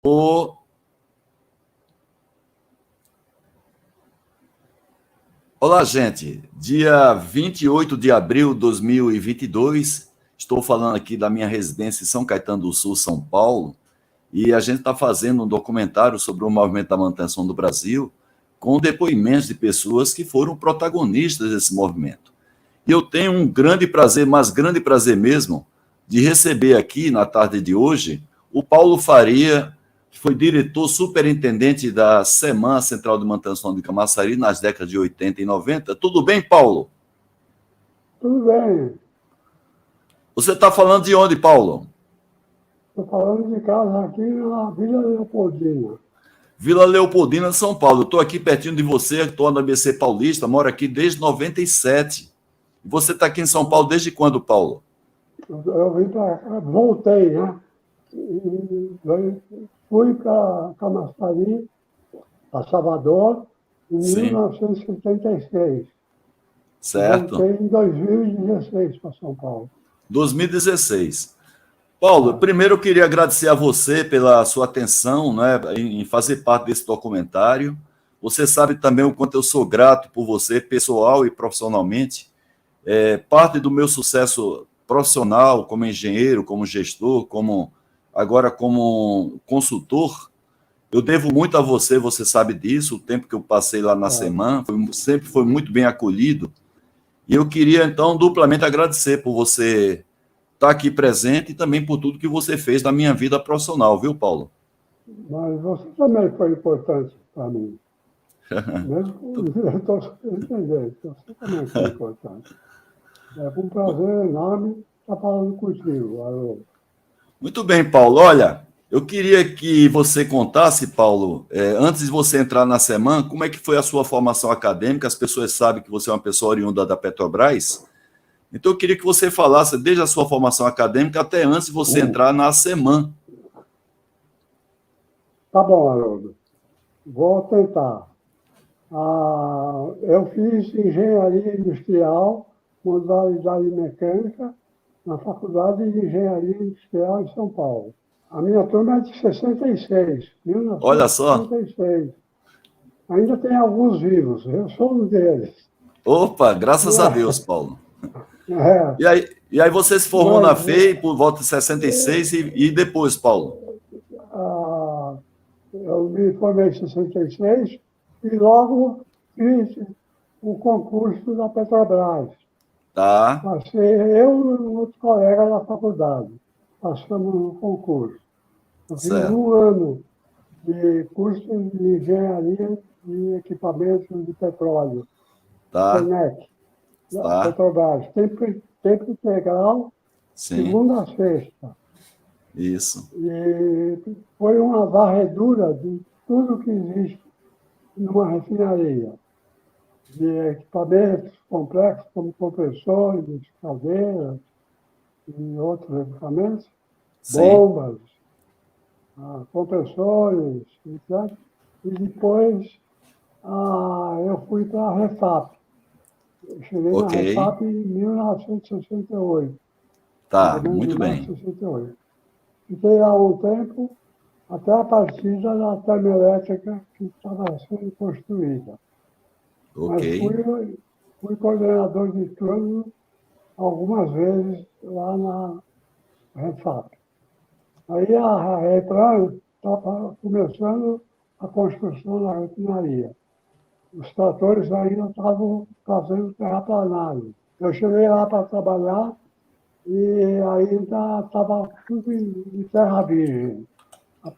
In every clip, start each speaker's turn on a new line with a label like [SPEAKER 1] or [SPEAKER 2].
[SPEAKER 1] O... Olá, gente. Dia 28 de abril de 2022, estou falando aqui da minha residência em São Caetano do Sul, São Paulo, e a gente está fazendo um documentário sobre o movimento da manutenção do Brasil, com depoimentos de pessoas que foram protagonistas desse movimento. E eu tenho um grande prazer, mas grande prazer mesmo, de receber aqui, na tarde de hoje, o Paulo Faria, que foi diretor superintendente da SEMAN, Central de Manutenção de Camaçari, nas décadas de 80 e 90. Tudo bem, Paulo?
[SPEAKER 2] Tudo bem.
[SPEAKER 1] Você está falando de onde, Paulo?
[SPEAKER 2] Estou falando de casa aqui na Vila Leopoldina.
[SPEAKER 1] Vila Leopoldina, São Paulo. Eu estou aqui pertinho de você, estou na ABC Paulista, moro aqui desde 97. E você está aqui em São Paulo desde quando, Paulo?
[SPEAKER 2] Eu vim para cá, voltei, né? Fui para Camaçari, para Salvador, em
[SPEAKER 1] Sim.
[SPEAKER 2] 1976.
[SPEAKER 1] Certo.
[SPEAKER 2] Voltei em 2016 para São Paulo.
[SPEAKER 1] 2016. Paulo, primeiro eu queria agradecer a você pela sua atenção, né, em fazer parte desse documentário. Você sabe também o quanto eu sou grato por você, pessoal e profissionalmente. Parte do meu sucesso profissional, como engenheiro, como gestor, agora como consultor, eu devo muito a você, você sabe disso. O tempo que eu passei lá na SEMAN sempre foi muito bem acolhido. E eu queria, então, duplamente agradecer por você estar aqui presente e também por tudo que você fez na minha vida profissional, viu, Paulo?
[SPEAKER 2] Mas você também foi importante para mim. Mesmo com o diretor superintendente, você também foi importante. É um prazer enorme estar falando contigo, Haroldo.
[SPEAKER 1] Muito bem, Paulo. Olha, eu queria que você contasse, Paulo, antes de você entrar na SEMAN, como é que foi a sua formação acadêmica? As pessoas sabem que você é uma pessoa oriunda da Petrobras. Então, eu queria que você falasse desde a sua formação acadêmica até antes de você entrar na SEMAN.
[SPEAKER 2] Tá bom, Haroldo. Vou tentar. Eu fiz engenharia industrial, modalidade mecânica, na Faculdade de Engenharia Industrial em São Paulo. A minha turma é de 66,
[SPEAKER 1] Olha só.
[SPEAKER 2] 1966. Ainda tem alguns vivos, eu sou um deles.
[SPEAKER 1] Opa, graças a Deus, Paulo.
[SPEAKER 2] É,
[SPEAKER 1] E aí você se formou na
[SPEAKER 2] mas
[SPEAKER 1] FEI por volta de 66 e depois, Paulo?
[SPEAKER 2] eu me formei em 66 e logo fiz o concurso da Petrobras.
[SPEAKER 1] Tá,
[SPEAKER 2] Passei eu e um outro colega da faculdade. Passamos no concurso. Eu fiz
[SPEAKER 1] certo.
[SPEAKER 2] 1 ano de curso de engenharia de equipamentos de petróleo,
[SPEAKER 1] Tá,
[SPEAKER 2] SENEC, da
[SPEAKER 1] tá,
[SPEAKER 2] Petrobras. Tempo integral,
[SPEAKER 1] sim,
[SPEAKER 2] segunda a sexta.
[SPEAKER 1] isso.
[SPEAKER 2] E foi uma varredura de tudo que existe numa refinaria, de equipamentos complexos, como compressores, caldeiras e outros equipamentos,
[SPEAKER 1] Sim,
[SPEAKER 2] bombas, compressores, etc. E depois eu fui para a Refap. Eu cheguei na
[SPEAKER 1] ok.
[SPEAKER 2] Refap em 1968, mais ou
[SPEAKER 1] Tá,
[SPEAKER 2] menos em
[SPEAKER 1] muito bem.
[SPEAKER 2] 1968. Fiquei lá um tempo, até a partida da termoelétrica que estava sendo construída.
[SPEAKER 1] Ok,
[SPEAKER 2] Mas fui coordenador de turno algumas vezes lá na Refap. Aí a Replan estava começando a construção da refinaria. Os tratores ainda estavam fazendo terraplanagem. Eu cheguei lá para trabalhar e ainda estava tudo em terra virgem, a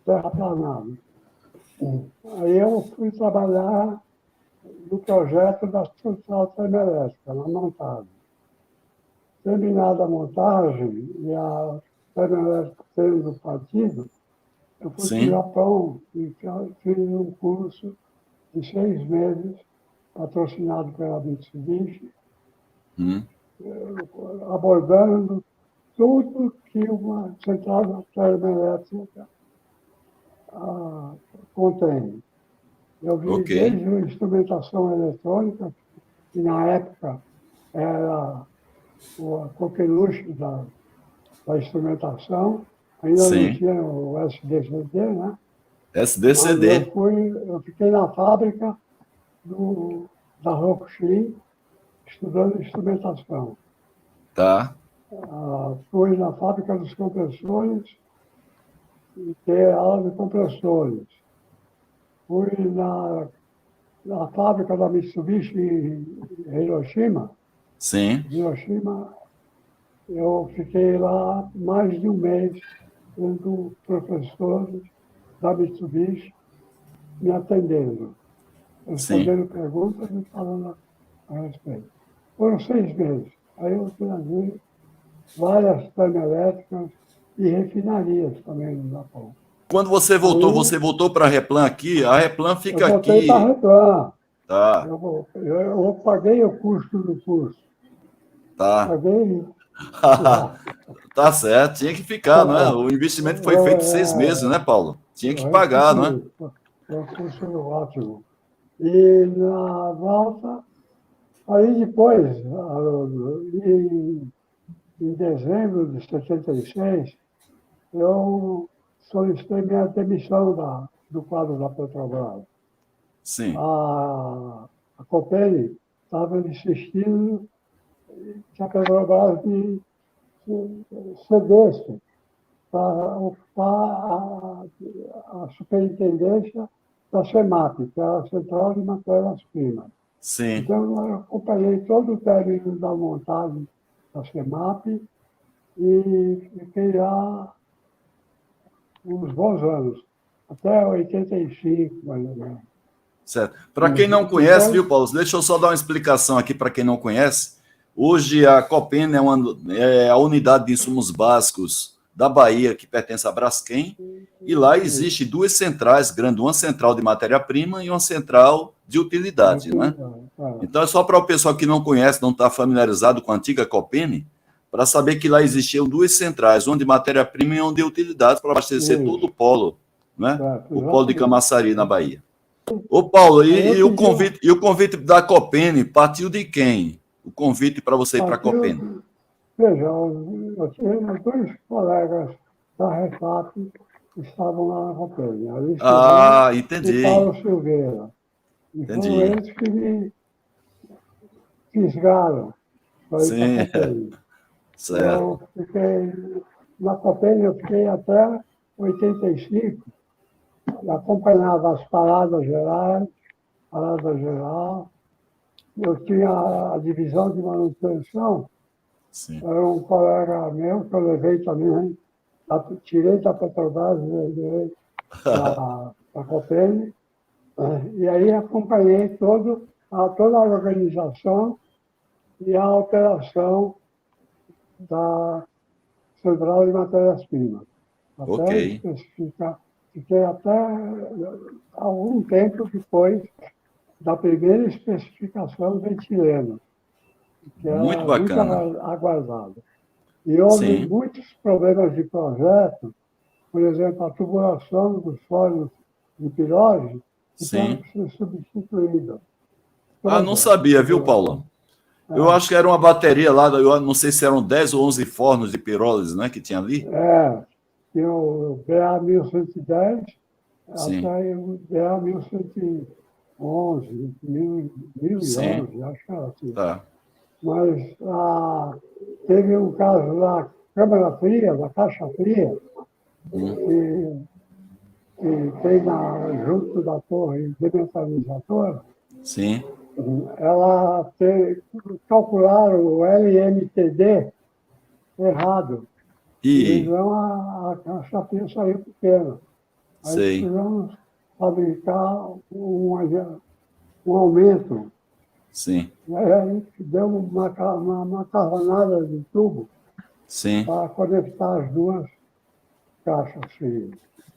[SPEAKER 2] terraplanagem. Aí eu fui trabalhar no projeto da central termoelétrica, na montagem. Terminada a montagem e a termoelétrica sendo partido, eu fui para o
[SPEAKER 1] sim,
[SPEAKER 2] Japão e fiz um curso de 6 meses, patrocinado pela Mitsubishi,
[SPEAKER 1] hum,
[SPEAKER 2] abordando tudo que uma central termoelétrica contém. Eu vi
[SPEAKER 1] ok,
[SPEAKER 2] desde a instrumentação eletrônica, que na época era a coqueluche da instrumentação, Ainda não
[SPEAKER 1] Sim.
[SPEAKER 2] tinha o SDCD, né? Mas
[SPEAKER 1] SDCD.
[SPEAKER 2] eu fiquei na fábrica da Rockfin, estudando instrumentação.
[SPEAKER 1] Tá.
[SPEAKER 2] Fui na fábrica dos compressores e ter aula de compressores. Fui na fábrica da Mitsubishi em Hiroshima.
[SPEAKER 1] Sim.
[SPEAKER 2] Hiroshima, eu fiquei lá mais de um mês, tendo professores da Mitsubishi me atendendo,
[SPEAKER 1] Sim.
[SPEAKER 2] respondendo perguntas e falando a respeito. Foram 6 meses. Aí eu trazi várias termoelétricas e refinarias também no Japão.
[SPEAKER 1] Quando
[SPEAKER 2] Aí
[SPEAKER 1] você voltou para a Replan aqui, a Replan
[SPEAKER 2] eu
[SPEAKER 1] fica
[SPEAKER 2] voltei para a
[SPEAKER 1] aqui.
[SPEAKER 2] Replan.
[SPEAKER 1] Tá,
[SPEAKER 2] Eu paguei o custo do curso.
[SPEAKER 1] tá.
[SPEAKER 2] Paguei.
[SPEAKER 1] Tá certo, tinha que ficar, não é? O investimento foi feito 6 meses, né, Paulo? Tinha que
[SPEAKER 2] Eu
[SPEAKER 1] pagar, não é?
[SPEAKER 2] restituí. Foi um curso ótimo. E na volta, aí depois, em dezembro de 76, eu solicitei minha demissão do quadro da Petrobras.
[SPEAKER 1] Sim,
[SPEAKER 2] A Copel estava insistindo que a Petrobras me cedesse para ocupar a superintendência da CEMAP, que é a Central de Matérias-Primas.
[SPEAKER 1] sim.
[SPEAKER 2] Então, eu acompanhei todo o término da montagem da CEMAP e fiquei lá uns bons anos, até 85, mais ou menos.
[SPEAKER 1] Certo. Para quem
[SPEAKER 2] E
[SPEAKER 1] não conhece,
[SPEAKER 2] depois,
[SPEAKER 1] viu, Paulo? Deixa eu só dar uma explicação aqui para quem não conhece. Hoje a Copena é a unidade de insumos básicos da Bahia, que pertence à Braskem, e lá existe duas centrais grandes, uma central de matéria-prima e uma central de utilidade, né? Então é só para o pessoal que não conhece, não está familiarizado com a antiga Copene, para saber que lá existiam duas centrais, uma de matéria-prima e uma de utilidades, para abastecer todo o
[SPEAKER 2] isso,
[SPEAKER 1] polo, né?
[SPEAKER 2] certo,
[SPEAKER 1] O polo de
[SPEAKER 2] exatamente.
[SPEAKER 1] Camaçari, na Bahia. Ô, Paulo,
[SPEAKER 2] Aí eu pedi,
[SPEAKER 1] e o convite da Copene partiu de quem? O convite para você ir para a Copene?
[SPEAKER 2] partiu, veja, eu tinha dois colegas da Refap que estavam lá na Copel, Alice Silvano
[SPEAKER 1] Ah,
[SPEAKER 2] e
[SPEAKER 1] entendi.
[SPEAKER 2] Paulo Silveira. E foram
[SPEAKER 1] Entendi.
[SPEAKER 2] eles que me fisgaram para ir para a
[SPEAKER 1] Sim,
[SPEAKER 2] Copel.
[SPEAKER 1] certo.
[SPEAKER 2] Eu fiquei, na Copel eu fiquei até 85, e acompanhava as paradas gerais, parada geral. Eu tinha a divisão de manutenção.
[SPEAKER 1] Sim.
[SPEAKER 2] Era um colega meu que eu levei também, tirei da Petrobras, levei para a Copel, e aí acompanhei toda a organização e a operação da Central de Matérias-Primas,
[SPEAKER 1] Ok.
[SPEAKER 2] até especificar, fiquei até algum tempo depois da primeira especificação do etileno, que
[SPEAKER 1] Muito
[SPEAKER 2] era muito
[SPEAKER 1] bacana.
[SPEAKER 2] aguardada. E houve
[SPEAKER 1] Sim,
[SPEAKER 2] muitos problemas de projeto, por exemplo, a tubulação dos sólidos de pirólise, que tinha
[SPEAKER 1] sim.
[SPEAKER 2] que ser substituída,
[SPEAKER 1] Ah, não
[SPEAKER 2] toda a
[SPEAKER 1] sabia, viu,
[SPEAKER 2] tubulação.
[SPEAKER 1] Paulo? Eu acho que era uma bateria lá, eu não sei se eram 10 ou 11 fornos de pirólise, né, que tinha ali.
[SPEAKER 2] Tinha o BA 1110
[SPEAKER 1] Sim,
[SPEAKER 2] até o BA 1111,
[SPEAKER 1] sim,
[SPEAKER 2] 1011, acho que era assim.
[SPEAKER 1] tá.
[SPEAKER 2] Mas teve um caso da câmara fria, da caixa fria,
[SPEAKER 1] Hum,
[SPEAKER 2] que, que tem junto da torre dementalizadora,
[SPEAKER 1] sim.
[SPEAKER 2] calcularam o LMTD errado. E
[SPEAKER 1] E,
[SPEAKER 2] então a chapinha saiu pequena. Aí
[SPEAKER 1] sei.
[SPEAKER 2] precisamos fabricar um aumento.
[SPEAKER 1] Sim,
[SPEAKER 2] E aí deu uma macarronada de tubo
[SPEAKER 1] sim,
[SPEAKER 2] para conectar as duas caixas frias.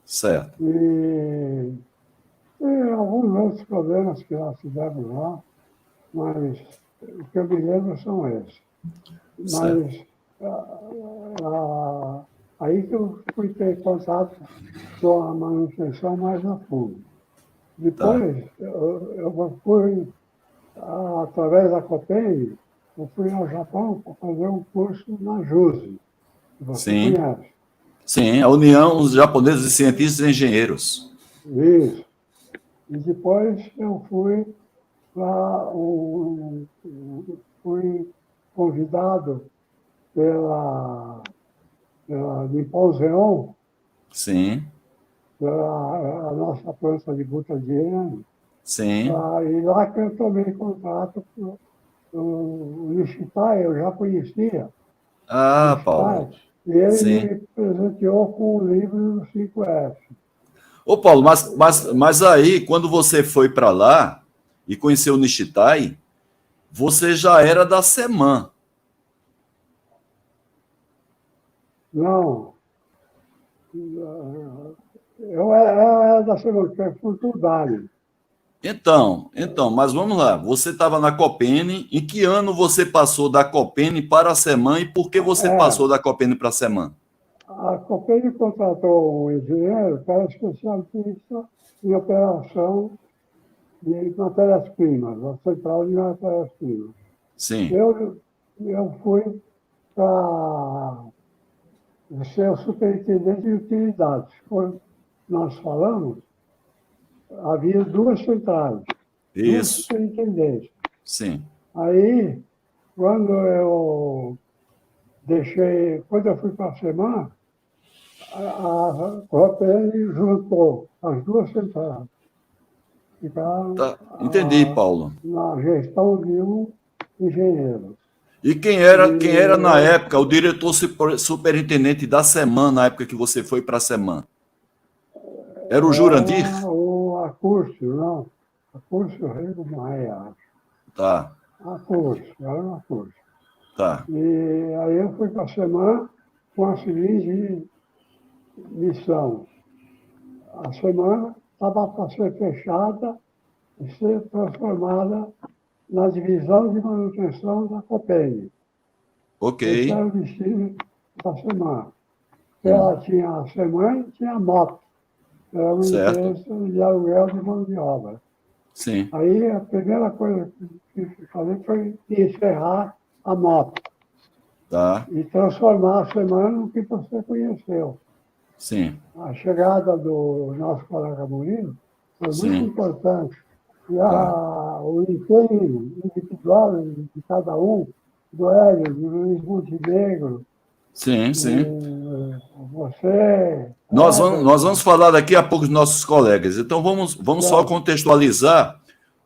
[SPEAKER 1] certo.
[SPEAKER 2] E alguns outros problemas que nós tivemos lá, mas o que eu me lembro são esses.
[SPEAKER 1] Certo.
[SPEAKER 2] Mas aí que eu fui ter contato com a manutenção mais a fundo.
[SPEAKER 1] Tá.
[SPEAKER 2] Depois, eu fui, através da COPEI, eu fui ao Japão para fazer um curso na JUSE, que você
[SPEAKER 1] Sim,
[SPEAKER 2] conhece.
[SPEAKER 1] Sim, a União Japonesa de Cientistas e Engenheiros.
[SPEAKER 2] Isso. E depois eu fui fui convidado pela Nippon Zeon,
[SPEAKER 1] Sim,
[SPEAKER 2] pela a nossa planta de butadiene,
[SPEAKER 1] sim.
[SPEAKER 2] e lá que eu tomei contato com o Nishitai, eu já conhecia o
[SPEAKER 1] Ah, Paulo.
[SPEAKER 2] Nishitai, e ele
[SPEAKER 1] Sim.
[SPEAKER 2] me presenteou com o livro do 5F.
[SPEAKER 1] Ô, Paulo, mas aí, quando você foi para lá e conheceu o Nishitai, você já era da SEMAN.
[SPEAKER 2] Não, eu era da segunda, que é Furtudari.
[SPEAKER 1] Então, mas vamos lá. Você estava na Copene. Em que ano você passou da Copene para a SEMAN e por que você passou
[SPEAKER 2] É,
[SPEAKER 1] da Copene para a SEMAN?
[SPEAKER 2] a Copel contratou um engenheiro que era especialista em operação de matérias-primas, a central de matérias-primas.
[SPEAKER 1] Sim.
[SPEAKER 2] Eu fui para ser o superintendente de utilidades. Quando nós falamos, havia duas centrais, duas
[SPEAKER 1] Isso.
[SPEAKER 2] superintendentes.
[SPEAKER 1] Sim.
[SPEAKER 2] Aí, quando eu fui para a semana, a Copel juntou as duas centrais. Ficaram
[SPEAKER 1] Tá. Entendi, Paulo.
[SPEAKER 2] na gestão de um engenheiro.
[SPEAKER 1] E
[SPEAKER 2] E
[SPEAKER 1] quem era na
[SPEAKER 2] eu,
[SPEAKER 1] época o diretor superintendente da SEMAN, na época que você foi para a SEMAN? Era o Jurandir?
[SPEAKER 2] era o Acúrcio, não, Acúrcio Rei do Maia,
[SPEAKER 1] Tá,
[SPEAKER 2] era o Acúrcio.
[SPEAKER 1] tá.
[SPEAKER 2] E aí eu fui para a semana com a seguinte missão. A semana estava para ser fechada e ser transformada na divisão de manutenção da Copel.
[SPEAKER 1] Ok.
[SPEAKER 2] Esse era o destino da semana.
[SPEAKER 1] Hum,
[SPEAKER 2] Ela tinha a semana e tinha a moto. Era uma
[SPEAKER 1] certo.
[SPEAKER 2] empresa de aluguel de mão de obra.
[SPEAKER 1] Sim,
[SPEAKER 2] Aí a primeira coisa que eu tive que fazer foi encerrar a moto
[SPEAKER 1] tá.
[SPEAKER 2] e transformar a semana no que você conheceu.
[SPEAKER 1] Sim,
[SPEAKER 2] A chegada do nosso colega Murilo foi muito
[SPEAKER 1] sim,
[SPEAKER 2] importante. E
[SPEAKER 1] tá.
[SPEAKER 2] o empenho individual de cada um, do Hélio, do Luiz Montenegro,
[SPEAKER 1] Sim, sim.
[SPEAKER 2] você,
[SPEAKER 1] Nós vamos
[SPEAKER 2] Everton,
[SPEAKER 1] falar daqui a pouco dos nossos colegas. Então vamos só
[SPEAKER 2] certo,
[SPEAKER 1] contextualizar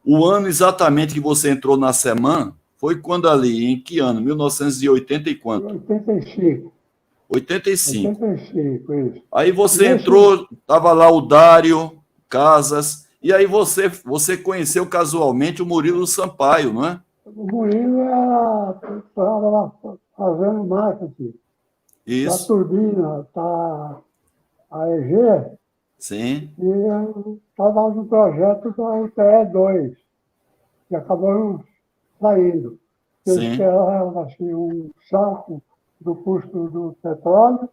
[SPEAKER 1] o ano exatamente que você entrou na SEMAN. Foi quando ali? Em que ano? 1980 e quanto?
[SPEAKER 2] 85,
[SPEAKER 1] 85.
[SPEAKER 2] 85, isso.
[SPEAKER 1] Aí você
[SPEAKER 2] Nesse,
[SPEAKER 1] entrou, estava lá o Dário Casas, e aí você conheceu casualmente o Murilo Sampaio, não é?
[SPEAKER 2] o Murilo estava lá fazendo marketing da
[SPEAKER 1] Isso,
[SPEAKER 2] turbina, a EG,
[SPEAKER 1] sim,
[SPEAKER 2] e estava no projeto da UTE-2, que acabou não saindo. Eu
[SPEAKER 1] sim,
[SPEAKER 2] esperava assim, um salto do custo do petróleo,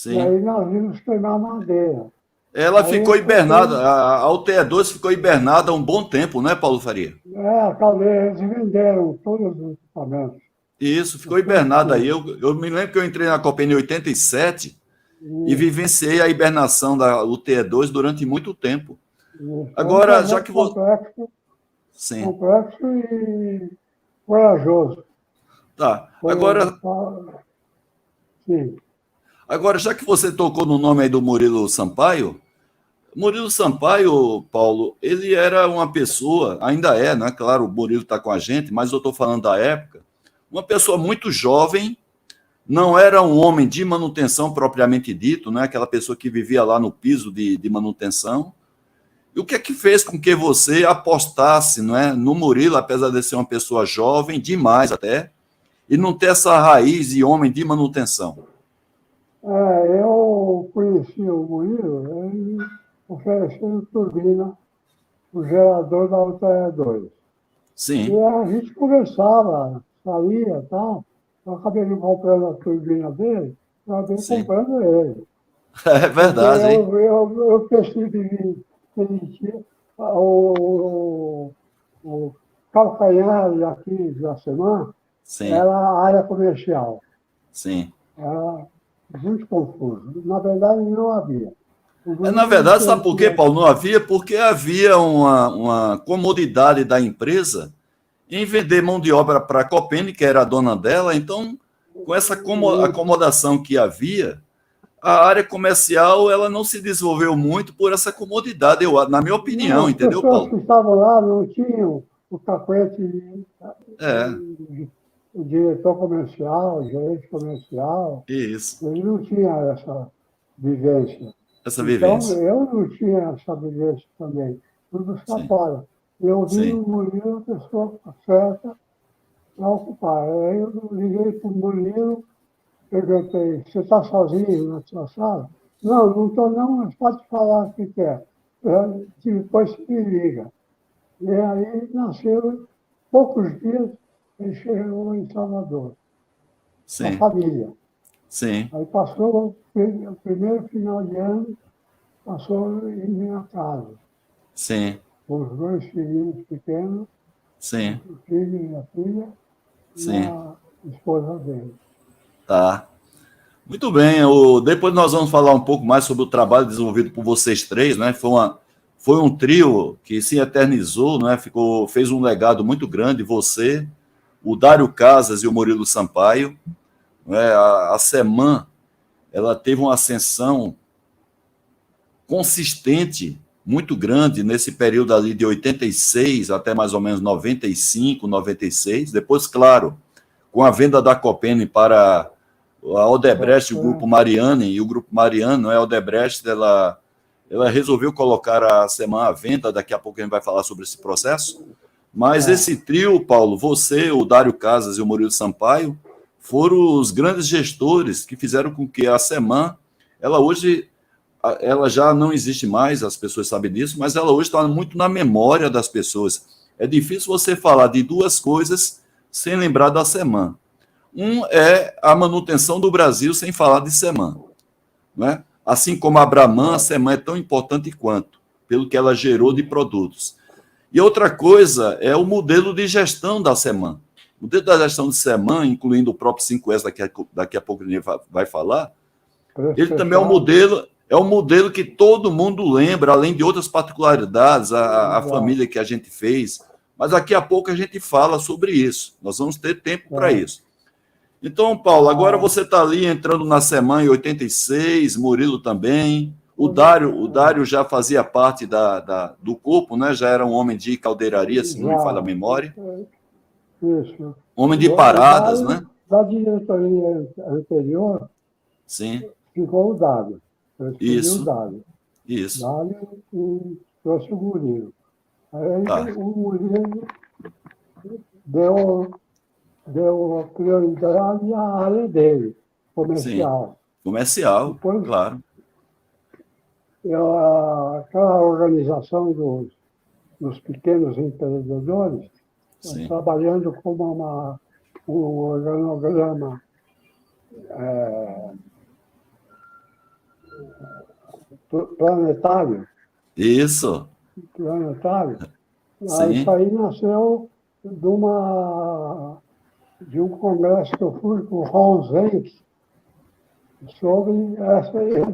[SPEAKER 2] e
[SPEAKER 1] sim.
[SPEAKER 2] aí nós vimos queimar madeira.
[SPEAKER 1] Ela
[SPEAKER 2] Aí
[SPEAKER 1] ficou
[SPEAKER 2] eu
[SPEAKER 1] hibernada,
[SPEAKER 2] comprei,
[SPEAKER 1] a UTE-2 ficou hibernada há um bom tempo, não é, Paulo Faria?
[SPEAKER 2] acabei, eles venderam todos os equipamentos.
[SPEAKER 1] Isso, ficou
[SPEAKER 2] Depois
[SPEAKER 1] hibernada aí.
[SPEAKER 2] que
[SPEAKER 1] Eu me lembro que eu entrei na Copa em 87 e
[SPEAKER 2] isso,
[SPEAKER 1] vivenciei a hibernação da UTE-2 durante muito tempo.
[SPEAKER 2] isso. É um
[SPEAKER 1] Agora, já
[SPEAKER 2] projeto
[SPEAKER 1] que você. Sim,
[SPEAKER 2] complexo e corajoso.
[SPEAKER 1] tá.
[SPEAKER 2] Foi, sim,
[SPEAKER 1] Agora, já que você tocou no nome aí do Murilo Sampaio, Paulo, ele era uma pessoa, ainda é, né? Claro, o Murilo está com a gente, mas eu estou falando da época, uma pessoa muito jovem, não era um homem de manutenção propriamente dito, né? Aquela pessoa que vivia lá no piso de manutenção. E o que é que fez com que você apostasse, não é, no Murilo, apesar de ser uma pessoa jovem, demais até, e não ter essa raiz de homem de manutenção?
[SPEAKER 2] eu conheci o Murilo, ele oferecendo turbina, o gerador da UTE-2. E
[SPEAKER 1] Sim,
[SPEAKER 2] a gente conversava, saía e tal. Eu acabei não comprando a turbina dele, eu acabei
[SPEAKER 1] sim.
[SPEAKER 2] comprando ele.
[SPEAKER 1] É
[SPEAKER 2] Porque
[SPEAKER 1] verdade, hein?
[SPEAKER 2] eu percebi que ele tinha o calcanhar aqui da semana
[SPEAKER 1] Sim,
[SPEAKER 2] era a área comercial.
[SPEAKER 1] sim.
[SPEAKER 2] Era muito confuso. Na verdade, não havia.
[SPEAKER 1] Na verdade, sabe por quê, Paulo? Não havia? Porque havia uma comodidade da empresa em vender mão de obra para a Copene, que era a dona dela. Então, com essa acomodação que havia, a área comercial ela não se desenvolveu muito por essa comodidade, na minha opinião, entendeu,
[SPEAKER 2] Paulo? As pessoas
[SPEAKER 1] Paulo?
[SPEAKER 2] que estavam lá não tinham o cacuete,
[SPEAKER 1] É,
[SPEAKER 2] o diretor comercial, o gerente comercial,
[SPEAKER 1] isso.
[SPEAKER 2] ele não tinha essa vivência.
[SPEAKER 1] Essa
[SPEAKER 2] Então,
[SPEAKER 1] vivência.
[SPEAKER 2] eu não tinha essa vivência também. Tudo está
[SPEAKER 1] Sim,
[SPEAKER 2] fora. Eu vi
[SPEAKER 1] sim,
[SPEAKER 2] o Murilo, a pessoa certa para ocupar. Aí eu liguei para o Murilo, perguntei, você está sozinho na sua sala? Não, não estou não, mas pode falar o que quer. Depois se me liga. E aí nasceu, poucos dias, ele chegou em Salvador, com a
[SPEAKER 1] sim,
[SPEAKER 2] família.
[SPEAKER 1] sim,
[SPEAKER 2] Aí passou o primeiro final de ano, passou em minha casa,
[SPEAKER 1] sim,
[SPEAKER 2] com os dois filhinhos pequenos, o
[SPEAKER 1] sim,
[SPEAKER 2] filho e a filha, e
[SPEAKER 1] sim.
[SPEAKER 2] a esposa dele.
[SPEAKER 1] Tá. Muito bem. Depois nós vamos falar um pouco mais sobre o trabalho desenvolvido por vocês três, né? Foi um trio que se eternizou, né? Fez um legado muito grande. Você, o Dário Casas e o Murilo Sampaio, né? A Seman, ela teve uma ascensão consistente, muito grande, nesse período ali de 86 até mais ou menos 95, 96. Depois, claro, com a venda da Copene para a Odebrecht, o Grupo Mariani, e o Grupo Mariani, não é a Odebrecht, ela resolveu colocar a Seman à venda, daqui a pouco a gente vai falar sobre esse processo, mas esse trio, Paulo, você, o Dário Casas e o Murilo Sampaio, foram os grandes gestores que fizeram com que a Seman, ela hoje ela já não existe mais, as pessoas sabem disso, mas ela hoje está muito na memória das pessoas. É difícil você falar de duas coisas sem lembrar da Seman. Um é a manutenção do Brasil sem falar de Seman. Né? Assim como a Brahman, a Seman é tão importante quanto, pelo que ela gerou de produtos. E outra coisa é o modelo de gestão da Seman. O modelo da gestão de Seman, incluindo o próprio 5S, daqui a pouco a gente vai falar, ele também é um modelo que todo mundo lembra, além de outras particularidades, a família que a gente fez. Mas daqui a pouco a gente fala sobre isso. Nós vamos ter tempo para isso. Então, Paulo, agora você está ali entrando na semana em 86, Murilo também. O Dário já fazia parte do corpo, né? Já era um homem de caldeiraria, se não me falha a memória.
[SPEAKER 2] Isso.
[SPEAKER 1] Homem de paradas,
[SPEAKER 2] Dário,
[SPEAKER 1] né?
[SPEAKER 2] da diretoria anterior,
[SPEAKER 1] Sim.
[SPEAKER 2] ficou o Dário. Eu escolhi o
[SPEAKER 1] Isso.
[SPEAKER 2] Dário.
[SPEAKER 1] Isso.
[SPEAKER 2] Dário e trouxe o Murilo. Aí
[SPEAKER 1] Tá.
[SPEAKER 2] o Murilo deu prioridade à área dele,
[SPEAKER 1] Sim.
[SPEAKER 2] comercial.
[SPEAKER 1] Comercial,
[SPEAKER 2] Depois,
[SPEAKER 1] claro.
[SPEAKER 2] aquela organização dos pequenos empreendedores,
[SPEAKER 1] Sim.
[SPEAKER 2] trabalhando como um organograma planetário.
[SPEAKER 1] Isso.
[SPEAKER 2] Planetário. Isso
[SPEAKER 1] Sim.
[SPEAKER 2] aí nasceu de um congresso que eu fui com o Ron Zenck sobre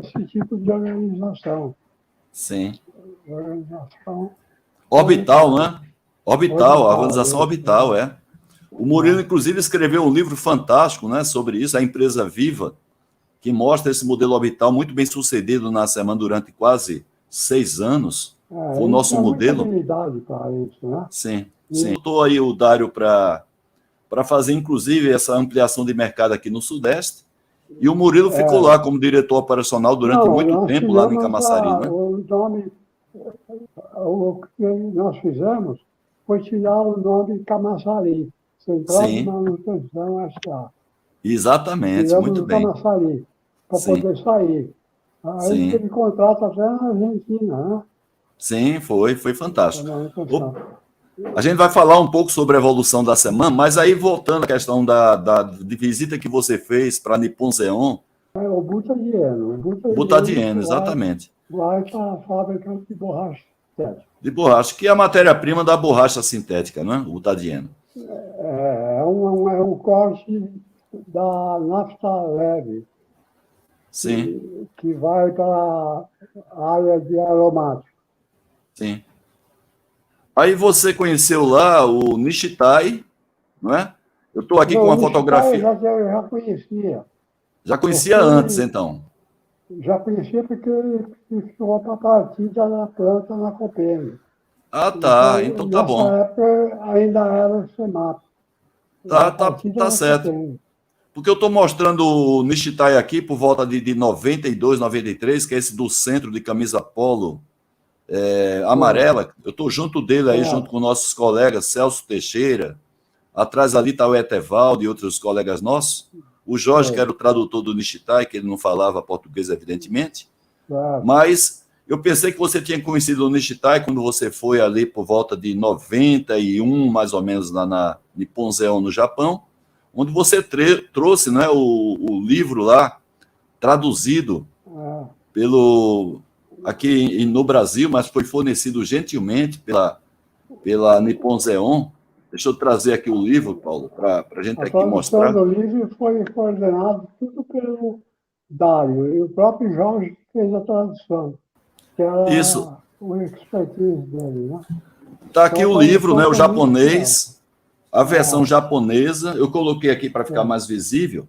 [SPEAKER 2] esse tipo de organização.
[SPEAKER 1] Sim.
[SPEAKER 2] Organização
[SPEAKER 1] Orbital, né? Orbital, a
[SPEAKER 2] orbital.
[SPEAKER 1] organização orbital, é. O Murilo, inclusive, escreveu um livro fantástico, né, sobre isso, A Empresa Viva, que mostra esse modelo orbital muito bem sucedido na semana durante quase 6 anos. Foi o nosso modelo.
[SPEAKER 2] Habilidade para isso, né?
[SPEAKER 1] Sim, sim. Estou aí o Dário para fazer, inclusive, essa ampliação de mercado aqui no Sudeste. E o Murilo ficou lá como diretor operacional durante muito tempo, lá em Camaçari, né?
[SPEAKER 2] O nome, o que nós fizemos foi tirar o nome Camaçari, Central de
[SPEAKER 1] Sim,
[SPEAKER 2] Manutenção S.A.
[SPEAKER 1] exatamente,
[SPEAKER 2] Tiramos
[SPEAKER 1] muito
[SPEAKER 2] o
[SPEAKER 1] bem.
[SPEAKER 2] Camaçari, para
[SPEAKER 1] Sim,
[SPEAKER 2] poder sair. Aí
[SPEAKER 1] sim,
[SPEAKER 2] teve contrato até na Argentina, né?
[SPEAKER 1] sim, foi fantástico.
[SPEAKER 2] Para manutenção.
[SPEAKER 1] A gente vai falar um pouco sobre a evolução da semana, mas aí voltando à questão de visita que você fez para Nippon Zeon,
[SPEAKER 2] O Butadieno. O
[SPEAKER 1] Butadieno, exatamente.
[SPEAKER 2] vai para a fábrica de borracha sintética.
[SPEAKER 1] De borracha, que é a matéria-prima da borracha sintética, né? O Butadieno.
[SPEAKER 2] É um corte da nafta leve.
[SPEAKER 1] Sim,
[SPEAKER 2] que vai para a área de aromática.
[SPEAKER 1] sim. Aí você conheceu lá o Nishitai, não é? Eu estou aqui com
[SPEAKER 2] Não,
[SPEAKER 1] uma
[SPEAKER 2] isso tá,
[SPEAKER 1] fotografia.
[SPEAKER 2] eu já conhecia.
[SPEAKER 1] Já conhecia antes,
[SPEAKER 2] Porque
[SPEAKER 1] então.
[SPEAKER 2] já conhecia porque ele ficou para a partida da planta na Copene.
[SPEAKER 1] Ah, tá.
[SPEAKER 2] Então,
[SPEAKER 1] Então tá
[SPEAKER 2] nessa
[SPEAKER 1] bom.
[SPEAKER 2] época ainda era o SEMAP,
[SPEAKER 1] Tá,
[SPEAKER 2] a
[SPEAKER 1] tá,
[SPEAKER 2] partida
[SPEAKER 1] tá
[SPEAKER 2] da
[SPEAKER 1] certo.
[SPEAKER 2] Copene.
[SPEAKER 1] Porque eu estou mostrando o Nishitai aqui por volta de 92, 93, que é esse do centro de camisa polo
[SPEAKER 2] Sim,
[SPEAKER 1] amarela. Eu estou junto dele aí, junto
[SPEAKER 2] certo.
[SPEAKER 1] com nossos colegas Celso Teixeira. Atrás ali está o Etevaldo e outros colegas nossos. O Jorge, que
[SPEAKER 2] Sim,
[SPEAKER 1] era o tradutor do Nishitai, que ele não falava português, evidentemente.
[SPEAKER 2] certo.
[SPEAKER 1] Mas eu pensei que você tinha conhecido o Nishitai quando você foi ali por volta de 91, mais ou menos, lá na Nippon Zeon, no Japão, onde você trouxe, né, o livro lá, traduzido
[SPEAKER 2] É,
[SPEAKER 1] pelo aqui no Brasil, mas foi fornecido gentilmente pela Nippon Zeon. Deixa eu trazer aqui o livro, Paulo, para a gente
[SPEAKER 2] a
[SPEAKER 1] aqui
[SPEAKER 2] tradução
[SPEAKER 1] mostrar.
[SPEAKER 2] do livro foi coordenada tudo pelo Dário, e o próprio Jorge fez a tradução, que
[SPEAKER 1] Isso.
[SPEAKER 2] era o expertise dele, né?
[SPEAKER 1] Está
[SPEAKER 2] Então
[SPEAKER 1] aqui
[SPEAKER 2] a
[SPEAKER 1] o livro, né,
[SPEAKER 2] tradução
[SPEAKER 1] o
[SPEAKER 2] foi muito fiel.
[SPEAKER 1] japonês, a versão
[SPEAKER 2] Ah,
[SPEAKER 1] japonesa. Eu coloquei aqui para ficar
[SPEAKER 2] é,
[SPEAKER 1] mais visível,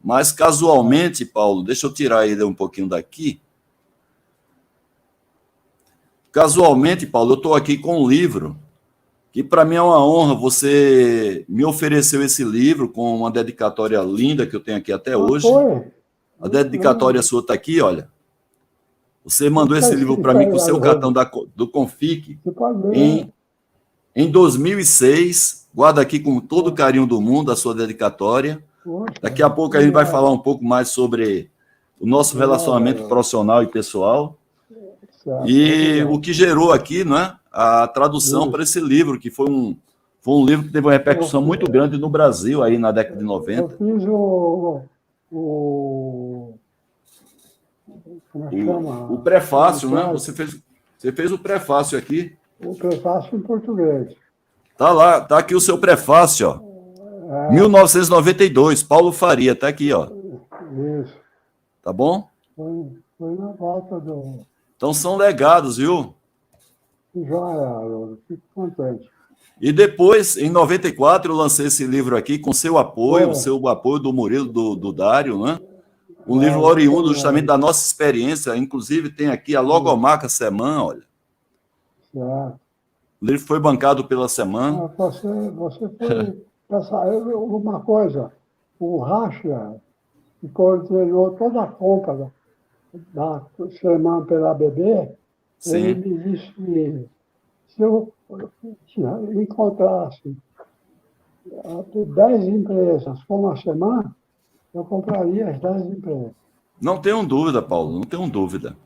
[SPEAKER 1] mas
[SPEAKER 2] é.
[SPEAKER 1] casualmente, Paulo, deixa eu tirar ele um pouquinho daqui. Casualmente, Paulo, eu estou aqui com um livro que para mim é uma honra. Você me ofereceu esse livro com uma dedicatória linda que eu tenho aqui até
[SPEAKER 2] Ah,
[SPEAKER 1] hoje.
[SPEAKER 2] foi?
[SPEAKER 1] A dedicatória sua está aqui, olha. Você
[SPEAKER 2] O que
[SPEAKER 1] mandou
[SPEAKER 2] está
[SPEAKER 1] esse livro para
[SPEAKER 2] escrito
[SPEAKER 1] mim
[SPEAKER 2] aí,
[SPEAKER 1] com o seu cartão
[SPEAKER 2] Haroldo?
[SPEAKER 1] do Confic
[SPEAKER 2] Você pode ler.
[SPEAKER 1] em, em 2006. Guarda aqui com todo o
[SPEAKER 2] É.
[SPEAKER 1] carinho do mundo a sua dedicatória.
[SPEAKER 2] Poxa,
[SPEAKER 1] Daqui a pouco a gente vai falar
[SPEAKER 2] obrigado.
[SPEAKER 1] um pouco mais sobre o nosso
[SPEAKER 2] Obrigado,
[SPEAKER 1] relacionamento
[SPEAKER 2] Haroldo.
[SPEAKER 1] profissional e pessoal
[SPEAKER 2] Certo,
[SPEAKER 1] e o
[SPEAKER 2] obrigado.
[SPEAKER 1] que gerou aqui, né, a tradução para
[SPEAKER 2] Isso.
[SPEAKER 1] esse livro, que foi um livro que teve uma
[SPEAKER 2] Eu,
[SPEAKER 1] repercussão muito grande no Brasil aí na década de
[SPEAKER 2] eu
[SPEAKER 1] 90.
[SPEAKER 2] fiz o como é que
[SPEAKER 1] O
[SPEAKER 2] chama? A
[SPEAKER 1] prefácio, né?
[SPEAKER 2] entrada,
[SPEAKER 1] Você fez o prefácio aqui.
[SPEAKER 2] o prefácio em português.
[SPEAKER 1] Tá lá, tá aqui o seu prefácio, ó.
[SPEAKER 2] É,
[SPEAKER 1] 1992, Paulo Faria, tá aqui, ó.
[SPEAKER 2] isso.
[SPEAKER 1] Tá bom?
[SPEAKER 2] Foi na volta do
[SPEAKER 1] Então são legados, viu?
[SPEAKER 2] Joia, Haroldo. Fico contente.
[SPEAKER 1] E depois, em 94, eu lancei esse livro aqui com seu apoio, o
[SPEAKER 2] Foi,
[SPEAKER 1] seu apoio do Murilo, do Dário, né? Um livro
[SPEAKER 2] é,
[SPEAKER 1] oriundo justamente
[SPEAKER 2] exatamente.
[SPEAKER 1] da nossa experiência. Inclusive, tem aqui a
[SPEAKER 2] Isso,
[SPEAKER 1] logomarca Seman, olha.
[SPEAKER 2] certo.
[SPEAKER 1] O livro foi bancado pela Seman.
[SPEAKER 2] Ah, você foi uma coisa, o Racha, que coordenou toda a compra da semana pela BB, ele
[SPEAKER 1] Sim.
[SPEAKER 2] me disse que se eu encontrasse 10 empresas com uma semana, eu compraria as 10 empresas.
[SPEAKER 1] Não tenho dúvida, Paulo, não tenho dúvida.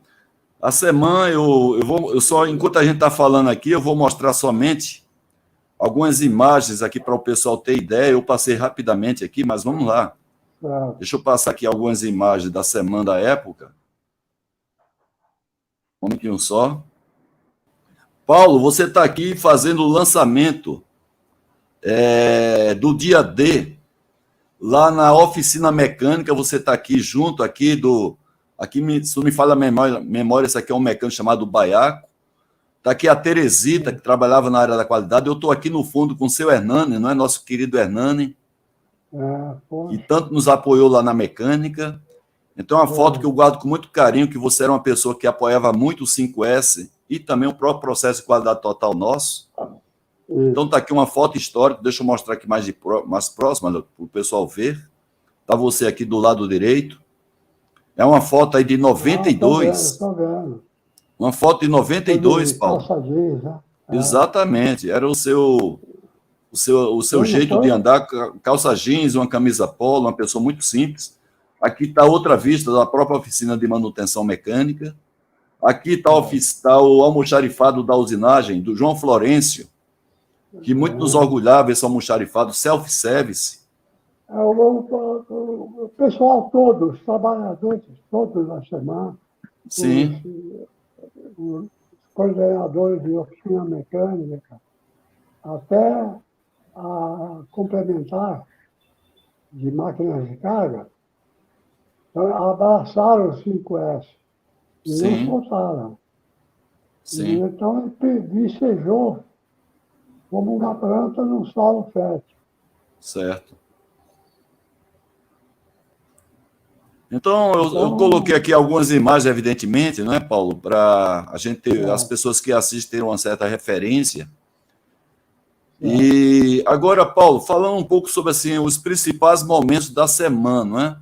[SPEAKER 1] A Seman, eu só, enquanto a gente está falando aqui, eu vou mostrar somente algumas imagens aqui para o pessoal ter ideia. Eu passei rapidamente aqui, mas vamos lá.
[SPEAKER 2] Certo.
[SPEAKER 1] Deixa eu passar aqui algumas imagens da Seman da época. Um pouquinho só. Paulo, você está aqui fazendo o lançamento do dia D, lá na oficina mecânica. Você está aqui junto aqui se não me falha a memória, esse aqui é um mecânico chamado Baiaco. Está aqui a Teresita, que trabalhava na área da qualidade. Eu estou aqui no fundo com o seu Hernani, não é? Nosso querido Hernani, que
[SPEAKER 2] Poxa,
[SPEAKER 1] tanto nos apoiou lá na mecânica. Então, é uma foto que
[SPEAKER 2] foi.
[SPEAKER 1] eu guardo com muito carinho, que você era uma pessoa que apoiava muito o 5S e também o próprio processo de qualidade total nosso. Então,
[SPEAKER 2] Isso.
[SPEAKER 1] está aqui uma foto histórica, deixa eu mostrar aqui mais próxima, para o pessoal ver. Está você aqui do lado direito. É uma foto aí de
[SPEAKER 2] Ah, estou vendo,
[SPEAKER 1] 92.
[SPEAKER 2] estou vendo.
[SPEAKER 1] Uma foto de
[SPEAKER 2] Foi
[SPEAKER 1] 92,
[SPEAKER 2] de
[SPEAKER 1] Paulo.
[SPEAKER 2] calça jeans, né? É.
[SPEAKER 1] Exatamente. Era o seu
[SPEAKER 2] Foi, não
[SPEAKER 1] jeito de
[SPEAKER 2] foi?
[SPEAKER 1] andar, calça jeans, uma camisa polo, uma pessoa muito simples. Aqui está outra vista da própria oficina de manutenção mecânica. Aqui está o almoxarifado da usinagem, do João Florencio, que muito nos orgulhava esse almoxarifado self-service.
[SPEAKER 2] O pessoal todo, os trabalhadores todos da semana, os,
[SPEAKER 1] Sim,
[SPEAKER 2] os coordenadores de oficina mecânica, até a complementar de máquinas de carga, abraçaram os 5S e
[SPEAKER 1] Sim.
[SPEAKER 2] não soltaram. E,
[SPEAKER 1] Sim,
[SPEAKER 2] então, ele vicejou como uma planta num solo fértil.
[SPEAKER 1] certo. Então, eu coloquei
[SPEAKER 2] Então,
[SPEAKER 1] aqui algumas imagens, evidentemente, não é, Paulo, para a gente ter, as
[SPEAKER 2] certo,
[SPEAKER 1] pessoas que assistem terem uma certa referência.
[SPEAKER 2] certo.
[SPEAKER 1] E agora, Paulo, falando um pouco sobre assim, os principais momentos da semana, não é?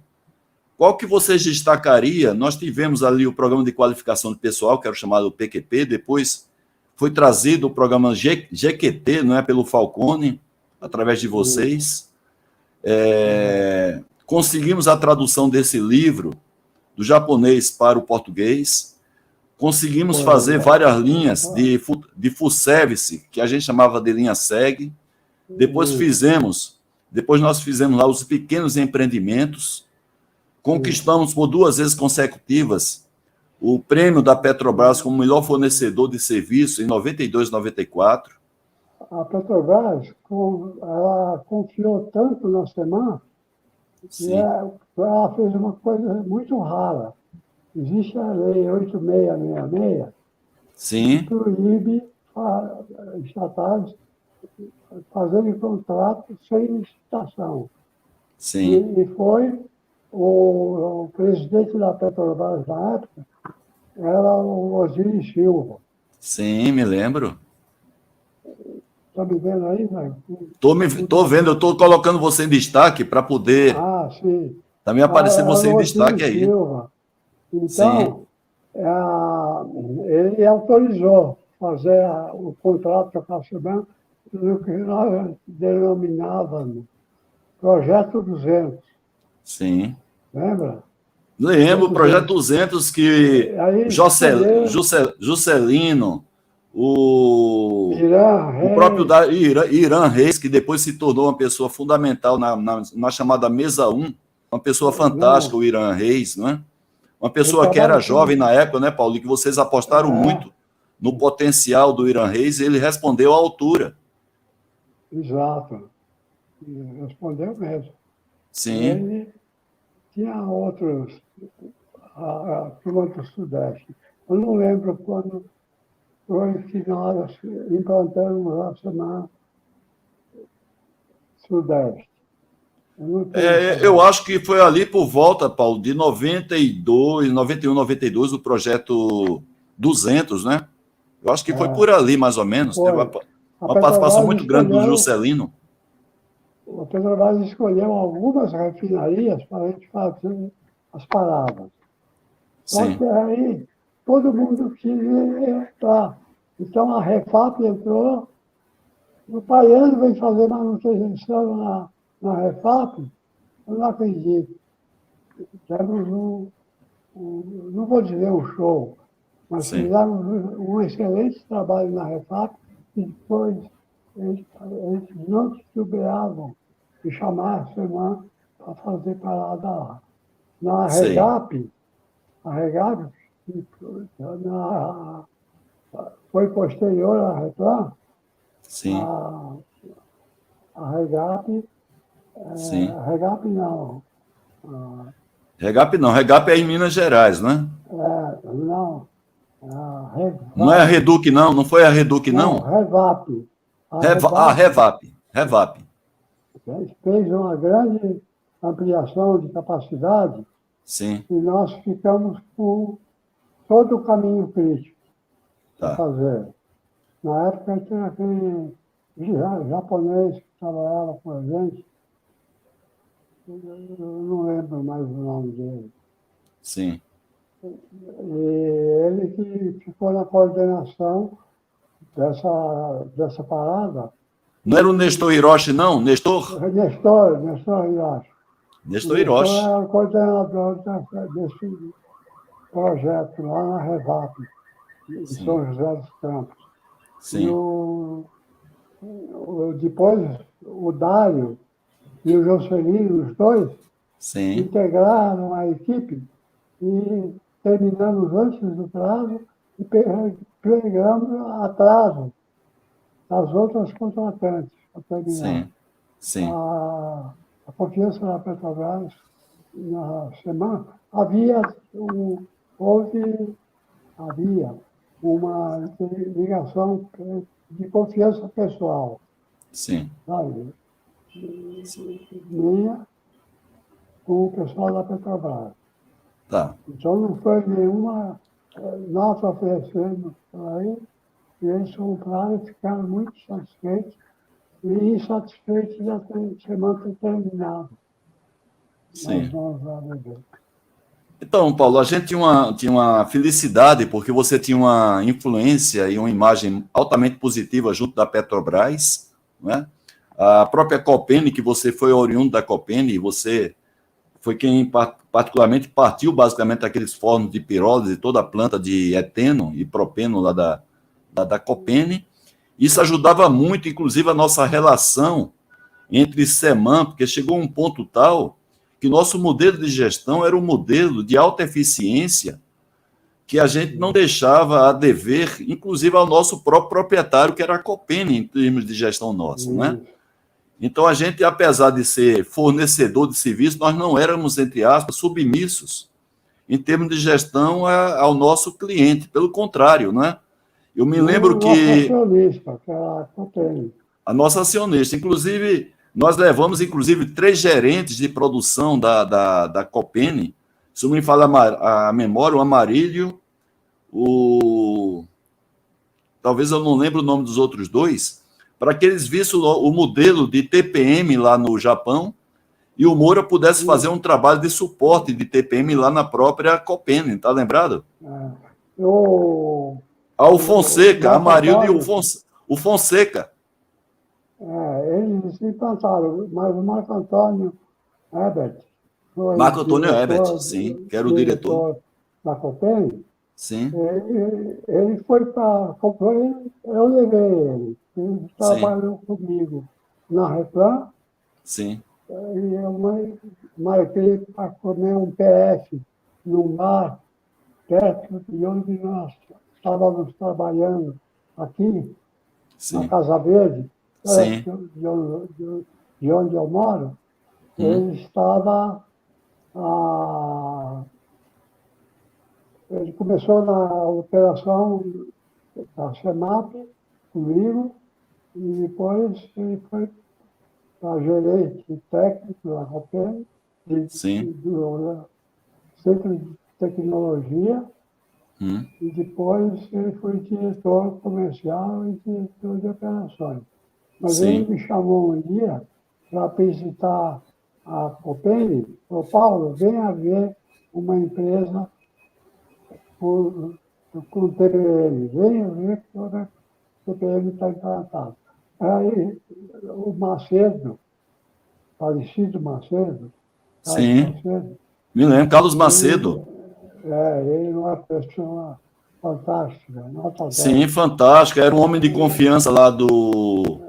[SPEAKER 1] Qual que vocês destacaria? Nós tivemos ali o programa de qualificação de pessoal, que era o chamado PQP, depois foi trazido o programa GQT, não é, pelo Falcone, através de
[SPEAKER 2] Isso,
[SPEAKER 1] vocês.
[SPEAKER 2] exato.
[SPEAKER 1] Conseguimos a tradução desse livro do japonês para o português. Conseguimos
[SPEAKER 2] Foi,
[SPEAKER 1] fazer várias linhas de full service, que a gente chamava de linha SEG.
[SPEAKER 2] isso,
[SPEAKER 1] Depois nós fizemos lá os pequenos empreendimentos.
[SPEAKER 2] isso.
[SPEAKER 1] Conquistamos por 2 vezes consecutivas o prêmio da Petrobras como melhor fornecedor de serviço em 92 e 94.
[SPEAKER 2] A Petrobras, ela confiou tanto na semana que
[SPEAKER 1] Sim,
[SPEAKER 2] ela fez uma coisa muito rara. Existe a Lei 8666, que
[SPEAKER 1] sim,
[SPEAKER 2] proíbe estatais fazerem contrato sem licitação.
[SPEAKER 1] sim,
[SPEAKER 2] E foi o presidente da Petrobras na época, era o Osiris Silva.
[SPEAKER 1] sim, me lembro.
[SPEAKER 2] Está me vendo aí, né?
[SPEAKER 1] Tô vendo, eu estou colocando você em destaque para poder
[SPEAKER 2] Ah, sim.
[SPEAKER 1] também aparecer
[SPEAKER 2] Era
[SPEAKER 1] você em
[SPEAKER 2] o
[SPEAKER 1] destaque
[SPEAKER 2] Osiris
[SPEAKER 1] aí.
[SPEAKER 2] Silva.
[SPEAKER 1] Sim,
[SPEAKER 2] Então, ele autorizou fazer o contrato com a Caixabank no que nós denominávamos Projeto 200,
[SPEAKER 1] sim.
[SPEAKER 2] lembra?
[SPEAKER 1] Lembro o
[SPEAKER 2] Projeto
[SPEAKER 1] Projeto
[SPEAKER 2] 200.
[SPEAKER 1] 200 que
[SPEAKER 2] Aí escolheu
[SPEAKER 1] Juscelino,
[SPEAKER 2] Irã,
[SPEAKER 1] o próprio
[SPEAKER 2] Reis,
[SPEAKER 1] Irã Reis, que depois se tornou uma pessoa fundamental na chamada Mesa 1, uma pessoa fantástica,
[SPEAKER 2] não,
[SPEAKER 1] o Irã Reis, não é? Uma
[SPEAKER 2] ele
[SPEAKER 1] pessoa que era
[SPEAKER 2] trabalha
[SPEAKER 1] jovem
[SPEAKER 2] com.
[SPEAKER 1] na época, né, Paulo? E que vocês apostaram
[SPEAKER 2] É,
[SPEAKER 1] muito no potencial do Irã Reis, e ele respondeu à altura.
[SPEAKER 2] exato. E respondeu mesmo.
[SPEAKER 1] Sim,
[SPEAKER 2] Ele tinha outros, a turma do Sudeste. Eu não lembro quando foi que nós implantamos a semana Sudeste. Eu não tenho essa
[SPEAKER 1] eu
[SPEAKER 2] data.
[SPEAKER 1] acho que foi ali por volta, Paulo, de 92, 91, 92, o projeto 200, né? Eu acho que foi
[SPEAKER 2] É,
[SPEAKER 1] por ali, mais ou menos. Teve
[SPEAKER 2] foi. A
[SPEAKER 1] uma participação
[SPEAKER 2] Petrobras
[SPEAKER 1] muito grande do
[SPEAKER 2] escolheu,
[SPEAKER 1] Juscelino.
[SPEAKER 2] a Petrobras escolheu algumas refinarias para a gente fazer as paradas. Só
[SPEAKER 1] Sim,
[SPEAKER 2] que aí todo mundo queria entrar. Então a Refap entrou, o Paiano veio fazer manutenção na Refap, eu não acredito. Tivemos não vou dizer um show, mas
[SPEAKER 1] sim,
[SPEAKER 2] fizemos um excelente trabalho na Refap e depois eles não titubeavam de chamar a semana para fazer parada lá. Na
[SPEAKER 1] sei.
[SPEAKER 2] Regap, a Regap na, foi posterior à Replan,
[SPEAKER 1] Sim,
[SPEAKER 2] a, a Regap,
[SPEAKER 1] sim.
[SPEAKER 2] a Regap não, a,
[SPEAKER 1] Regap não, Regap é em Minas Gerais, né?
[SPEAKER 2] não, a
[SPEAKER 1] Não é a
[SPEAKER 2] Revap,
[SPEAKER 1] Reduc, não? Não foi a Reduc,
[SPEAKER 2] não,
[SPEAKER 1] não?
[SPEAKER 2] Revap. A Revap
[SPEAKER 1] Revap, Revap.
[SPEAKER 2] fez uma grande ampliação de capacidade
[SPEAKER 1] Sim,
[SPEAKER 2] e nós ficamos com todo o caminho crítico para
[SPEAKER 1] tá.
[SPEAKER 2] fazer. Na época tinha aquele japonês que trabalhava com a gente, eu não lembro mais o nome dele.
[SPEAKER 1] Sim.
[SPEAKER 2] E ele que ficou na coordenação dessa parada,
[SPEAKER 1] Não era o
[SPEAKER 2] e
[SPEAKER 1] Nestor Hiroshi, não? Nestor?
[SPEAKER 2] Nestor Hiroshi. O
[SPEAKER 1] Nestor
[SPEAKER 2] Nestor
[SPEAKER 1] Hiroshi.
[SPEAKER 2] era o coordenador desse projeto lá na Revap, em
[SPEAKER 1] Sim,
[SPEAKER 2] São José dos Campos. E
[SPEAKER 1] sim,
[SPEAKER 2] depois o Dário e o Jocelyn, os dois,
[SPEAKER 1] sim,
[SPEAKER 2] integraram a equipe e terminamos antes do prazo e pegamos atraso das outras contratantes para terminar.
[SPEAKER 1] sim, sim.
[SPEAKER 2] A, a confiança da Petrobras na semana, havia, havia uma ligação de confiança pessoal,
[SPEAKER 1] Sim.
[SPEAKER 2] sabe? Minha com o pessoal da Petrobras.
[SPEAKER 1] Tá.
[SPEAKER 2] Então não foi nenhuma nota oferecendo aí, e eles compraram e ficaram muito satisfeitos e insatisfeitos de ser manter terminado nas
[SPEAKER 1] Sim.
[SPEAKER 2] mãos da ABB.
[SPEAKER 1] Então, Paulo, a gente tinha uma felicidade porque você tinha uma influência e uma imagem altamente positiva junto da Petrobras, né? A própria Copene, que você foi oriundo da Copene, você foi quem particularmente partiu basicamente daqueles fornos de pirólise e toda a planta de eteno e propeno lá da Copene. Isso ajudava muito, inclusive, a nossa relação entre SEMAN, porque chegou um ponto tal que nosso modelo de gestão era um modelo de alta eficiência que a gente não deixava a dever, inclusive ao nosso próprio proprietário, que era a Copene, em termos de gestão nossa, né? Então, a gente, apesar de ser fornecedor de serviço, nós não éramos, entre aspas, submissos em termos de gestão ao nosso cliente. Pelo contrário, né? Eu me
[SPEAKER 2] Nem
[SPEAKER 1] lembro
[SPEAKER 2] o nosso
[SPEAKER 1] que
[SPEAKER 2] acionista, que era a Copene.
[SPEAKER 1] a nossa acionista, inclusive, nós levamos, inclusive, 3 gerentes de produção da Copene, se não me falha a memória, o Amarílio, talvez eu não lembre o nome dos outros 2, para que eles vissem o modelo de TPM lá no Japão e o Moura pudesse fazer um trabalho de suporte de TPM lá na própria Copene, tá lembrado?
[SPEAKER 2] O,
[SPEAKER 1] O
[SPEAKER 2] o
[SPEAKER 1] Fonseca,
[SPEAKER 2] Marco
[SPEAKER 1] Amarildo e
[SPEAKER 2] Antônio,
[SPEAKER 1] o Fonseca.
[SPEAKER 2] eles se implantaram, mas o Marco Antônio Herbert foi
[SPEAKER 1] Marco Antônio Ebert, sim, que era o diretor.
[SPEAKER 2] diretor da Copene.
[SPEAKER 1] Sim,
[SPEAKER 2] Ele foi para a Copene, eu levei ele. Ele
[SPEAKER 1] sim,
[SPEAKER 2] trabalhou comigo na Replan,
[SPEAKER 1] sim,
[SPEAKER 2] e eu marquei para comer um PF num bar perto de onde nós estávamos trabalhando aqui, na
[SPEAKER 1] sim,
[SPEAKER 2] Casa Verde,
[SPEAKER 1] sim.
[SPEAKER 2] perto de onde eu moro.
[SPEAKER 1] Hum,
[SPEAKER 2] Ele estava, ele começou na operação da SEMAP comigo, e depois ele foi para gerente técnico da Copel,
[SPEAKER 1] sim,
[SPEAKER 2] do Centro de Tecnologia,
[SPEAKER 1] hum,
[SPEAKER 2] e depois ele foi diretor comercial e diretor de operações. Mas ele
[SPEAKER 1] sim,
[SPEAKER 2] me chamou um dia para visitar a Copene, falou, Paulo, venha ver uma empresa com TPM, venha ver que toda TPM está implantada. Aí o Macedo, falecido Macedo, Carlos
[SPEAKER 1] sim.
[SPEAKER 2] Macedo,
[SPEAKER 1] Me lembro, Carlos
[SPEAKER 2] ele,
[SPEAKER 1] Macedo.
[SPEAKER 2] ele é uma pessoa fantástica, nota
[SPEAKER 1] Sim,
[SPEAKER 2] 10.
[SPEAKER 1] fantástico. Era um homem de confiança lá do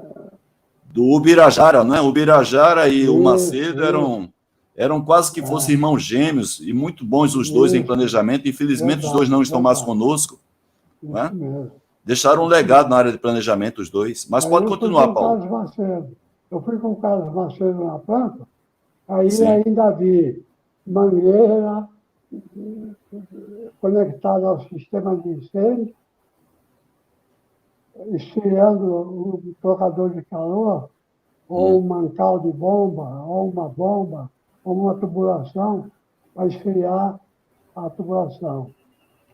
[SPEAKER 1] Ubirajara, né? O Ubirajara e o Macedo
[SPEAKER 2] Isso,
[SPEAKER 1] eram quase que fossem
[SPEAKER 2] é,
[SPEAKER 1] irmãos gêmeos e muito bons os dois em
[SPEAKER 2] isso,
[SPEAKER 1] planejamento. Infelizmente, os dois
[SPEAKER 2] verdade,
[SPEAKER 1] não estão mais
[SPEAKER 2] verdade,
[SPEAKER 1] conosco,
[SPEAKER 2] isso
[SPEAKER 1] né?
[SPEAKER 2] mesmo,
[SPEAKER 1] Deixaram um
[SPEAKER 2] isso
[SPEAKER 1] legado na
[SPEAKER 2] mesmo.
[SPEAKER 1] área de planejamento, os dois. Mas
[SPEAKER 2] Aí
[SPEAKER 1] pode
[SPEAKER 2] eu fui
[SPEAKER 1] continuar,
[SPEAKER 2] com o
[SPEAKER 1] Paulo.
[SPEAKER 2] Carlos Macedo. Eu fui com o Carlos Macedo na planta, aí
[SPEAKER 1] Sim,
[SPEAKER 2] ainda vi mangueira conectada ao sistema de incêndio, esfriando o trocador de calor, ou
[SPEAKER 1] hum,
[SPEAKER 2] um mancal de bomba, ou uma bomba, ou uma tubulação, para esfriar a tubulação.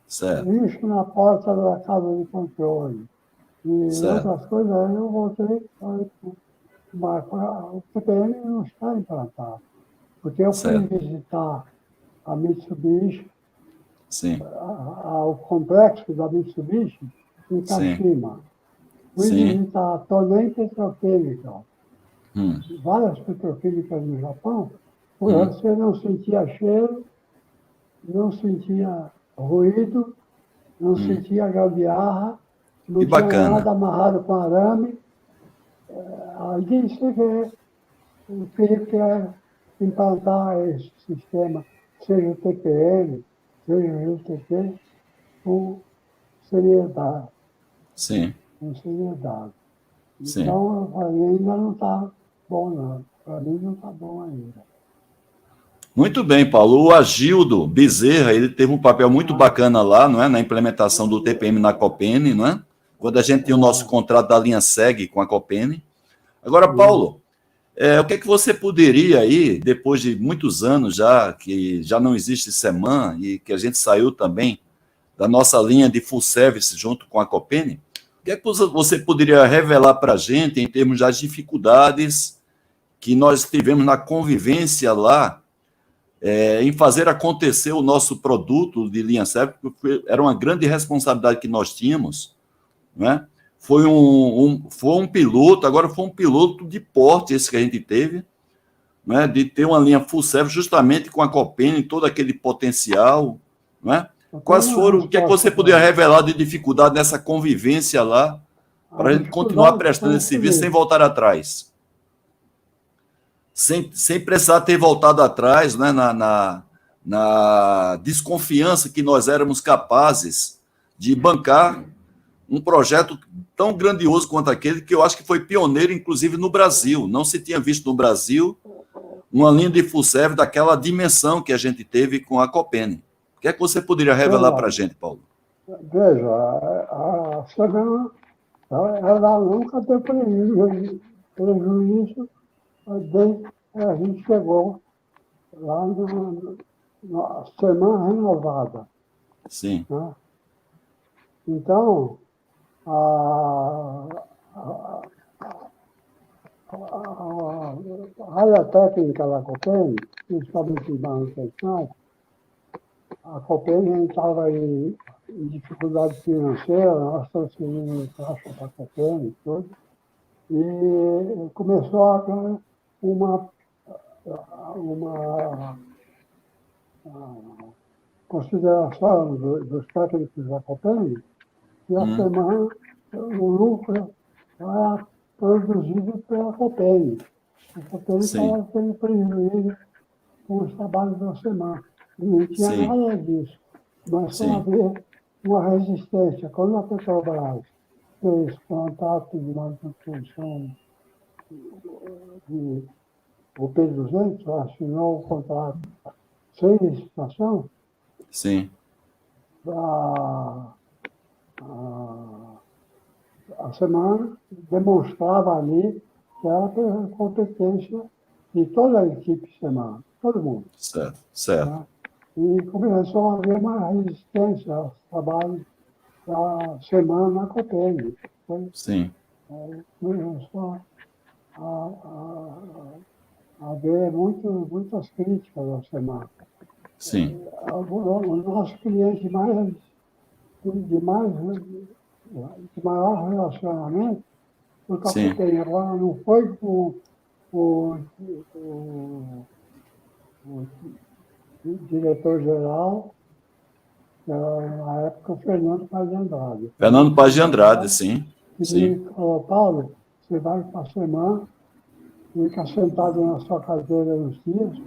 [SPEAKER 1] certo,
[SPEAKER 2] Isso na porta da casa de controle. E
[SPEAKER 1] certo,
[SPEAKER 2] outras coisas, aí eu voltei e falei, mas o TPM não está implantado. Porque eu fui
[SPEAKER 1] certo.
[SPEAKER 2] visitar a Mitsubishi,
[SPEAKER 1] Sim,
[SPEAKER 2] o complexo da Mitsubishi, em
[SPEAKER 1] sim,
[SPEAKER 2] Kashima. Fui
[SPEAKER 1] sim,
[SPEAKER 2] visitar a Tonen Petroquímica,
[SPEAKER 1] hum,
[SPEAKER 2] várias petroquímicas no Japão,
[SPEAKER 1] hum.
[SPEAKER 2] você não sentia cheiro, não sentia ruído, não sentia gambiarra,
[SPEAKER 1] Que
[SPEAKER 2] não tinha
[SPEAKER 1] bacana.
[SPEAKER 2] nada amarrado com arame. Aí você vê o que é implantar esse sistema, seja o TPM, seja o UTP, com seriedade,
[SPEAKER 1] Sim,
[SPEAKER 2] com seriedade.
[SPEAKER 1] sim.
[SPEAKER 2] Então, para mim ainda não está bom, não. Para mim não está bom ainda.
[SPEAKER 1] Muito bem, Paulo. O Agildo Bezerra, ele teve um papel muito bacana lá, não é? Na implementação do TPM na Copene, não é? Quando a gente tinha o nosso contrato da linha SEG com a Copene. Agora, Paulo, o que é que você poderia aí, depois de muitos anos já, que já não existe SEMAN e que a gente saiu também da nossa linha de full service junto com a Copene, o que é que você poderia revelar para a gente em termos das dificuldades que nós tivemos na convivência lá, em fazer acontecer o nosso produto de linha SEG, porque era uma grande responsabilidade que nós tínhamos, né? Foi um piloto, agora foi um piloto de porte esse que a gente teve, né? De ter uma linha full service justamente com a Copene, todo aquele potencial, né? Quais foram, o que é que você poderia revelar de dificuldade nessa convivência lá, para a gente continuar prestando esse serviço sem voltar atrás? Sem precisar ter voltado atrás, né, na desconfiança que nós éramos capazes de bancar um projeto tão grandioso quanto aquele, que eu acho que foi pioneiro, inclusive, no Brasil. Não se tinha visto no Brasil uma linha de full service daquela dimensão que a gente teve com a Copene. O que é que você poderia revelar para a gente, Paulo?
[SPEAKER 2] Veja, a SEMAN, ela nunca teve prejuízo desde que a gente chegou lá na SEMAN renovada.
[SPEAKER 1] Sim.
[SPEAKER 2] Né? Então, a área técnica da Copene, principalmente em manutenção, a Copene estava em dificuldade financeira, nós transferimos caixa para a Copene e tudo, e começou a ter uma consideração dos técnicos da Copene, e a SEMAN, o lucro era produzido pela Copene. A Copene estava tendo prejuízo com os trabalhos da SEMAN. E não tinha nada disso. Mas só haver uma resistência. Quando a Petrobras fez contrato de manutenção de o P200, assinou o contrato sem licitação, a SEMAN demonstrava ali que era a competência de toda a equipe SEMAN, todo mundo.
[SPEAKER 1] Certo.
[SPEAKER 2] Né? E começou a haver uma resistência aos trabalhos da SEMAN na Copene. Começou a haver muitas críticas à SEMAN. O nosso cliente de maior relacionamento, porque a Copene agora não foi com o diretor-geral, que era, na época, o Fernando Paz de Andrade.
[SPEAKER 1] Fernando Paz de Andrade, sim.
[SPEAKER 2] E falou: Paulo, você vai para a SEMAN, fica sentado na sua cadeira uns dias,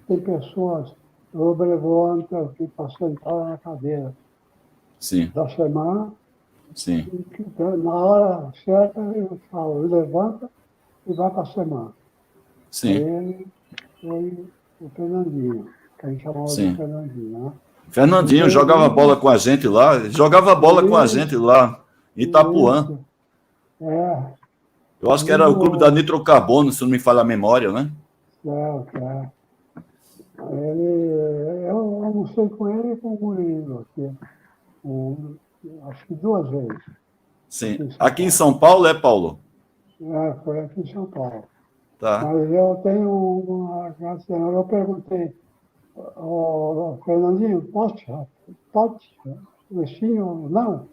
[SPEAKER 2] tem pessoas sobrevoando aqui para sentar na cadeira da SEMAN. Na hora certa, eu falo, levanta e vai para a SEMAN. Ele foi o Fernandinho, que a gente chamava de Fernandinho, né?
[SPEAKER 1] Fernandinho jogava bola com a gente lá, em Itapuã. Eu acho que era o clube da Nitrocarbono, se não me falha a memória, né?
[SPEAKER 2] Eu almocei com ele e com o Murilo aqui, acho que 2 vezes.
[SPEAKER 1] Aqui em São Paulo, Paulo?
[SPEAKER 2] Foi aqui em São Paulo.
[SPEAKER 1] Tá.
[SPEAKER 2] Mas eu tenho eu perguntei, Fernandinho, pode ser sim ou não?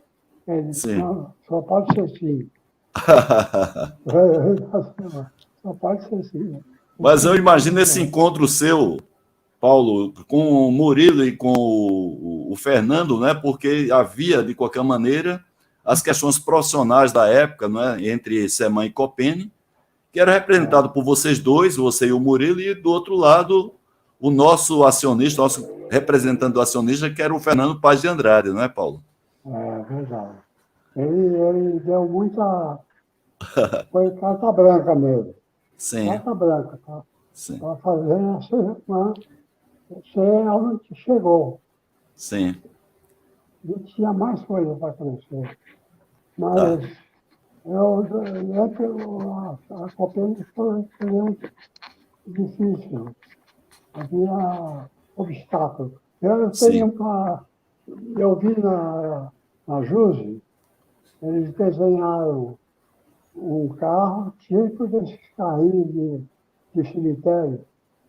[SPEAKER 2] Ele disse, não, só pode ser sim. Só pode ser sim.
[SPEAKER 1] Mas eu imagino esse encontro seu, Paulo, com o Murilo e com o Fernando, né? Porque havia, de qualquer maneira, as questões profissionais da época, né? Entre SEMAN e Copene, que era representado por vocês dois, você e o Murilo, e do outro lado, o nosso acionista, nosso representante do acionista, que era o Fernando Paz de Andrade, não é, Paulo?
[SPEAKER 2] É verdade. Ele deu muita... Foi carta branca mesmo. Carta branca, tá?
[SPEAKER 1] sim,
[SPEAKER 2] para fazer essa irmã ser onde chegou.
[SPEAKER 1] sim,
[SPEAKER 2] E tinha mais coisa para crescer.
[SPEAKER 1] tá,
[SPEAKER 2] Mas a Copel foi muito difícil. Havia obstáculos.
[SPEAKER 1] sim,
[SPEAKER 2] Eu vi na JUSE, eles desenharam um carro tipo desses carrinhos de cemitério,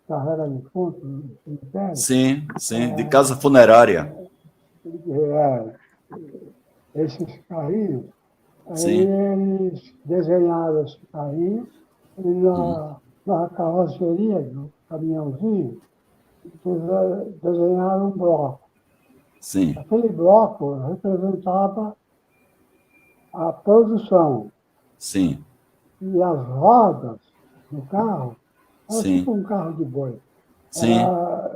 [SPEAKER 2] carrega de fundo no cemitério.
[SPEAKER 1] sim, sim, de casa funerária,
[SPEAKER 2] É, esses carrinhos, aí
[SPEAKER 1] sim,
[SPEAKER 2] eles desenharam esse carrinho e
[SPEAKER 1] hum,
[SPEAKER 2] na carroceria do caminhãozinho, desenharam um bloco.
[SPEAKER 1] sim,
[SPEAKER 2] Aquele bloco representava a produção
[SPEAKER 1] sim,
[SPEAKER 2] e as rodas do carro, era
[SPEAKER 1] sim,
[SPEAKER 2] tipo um carro de boi.
[SPEAKER 1] sim,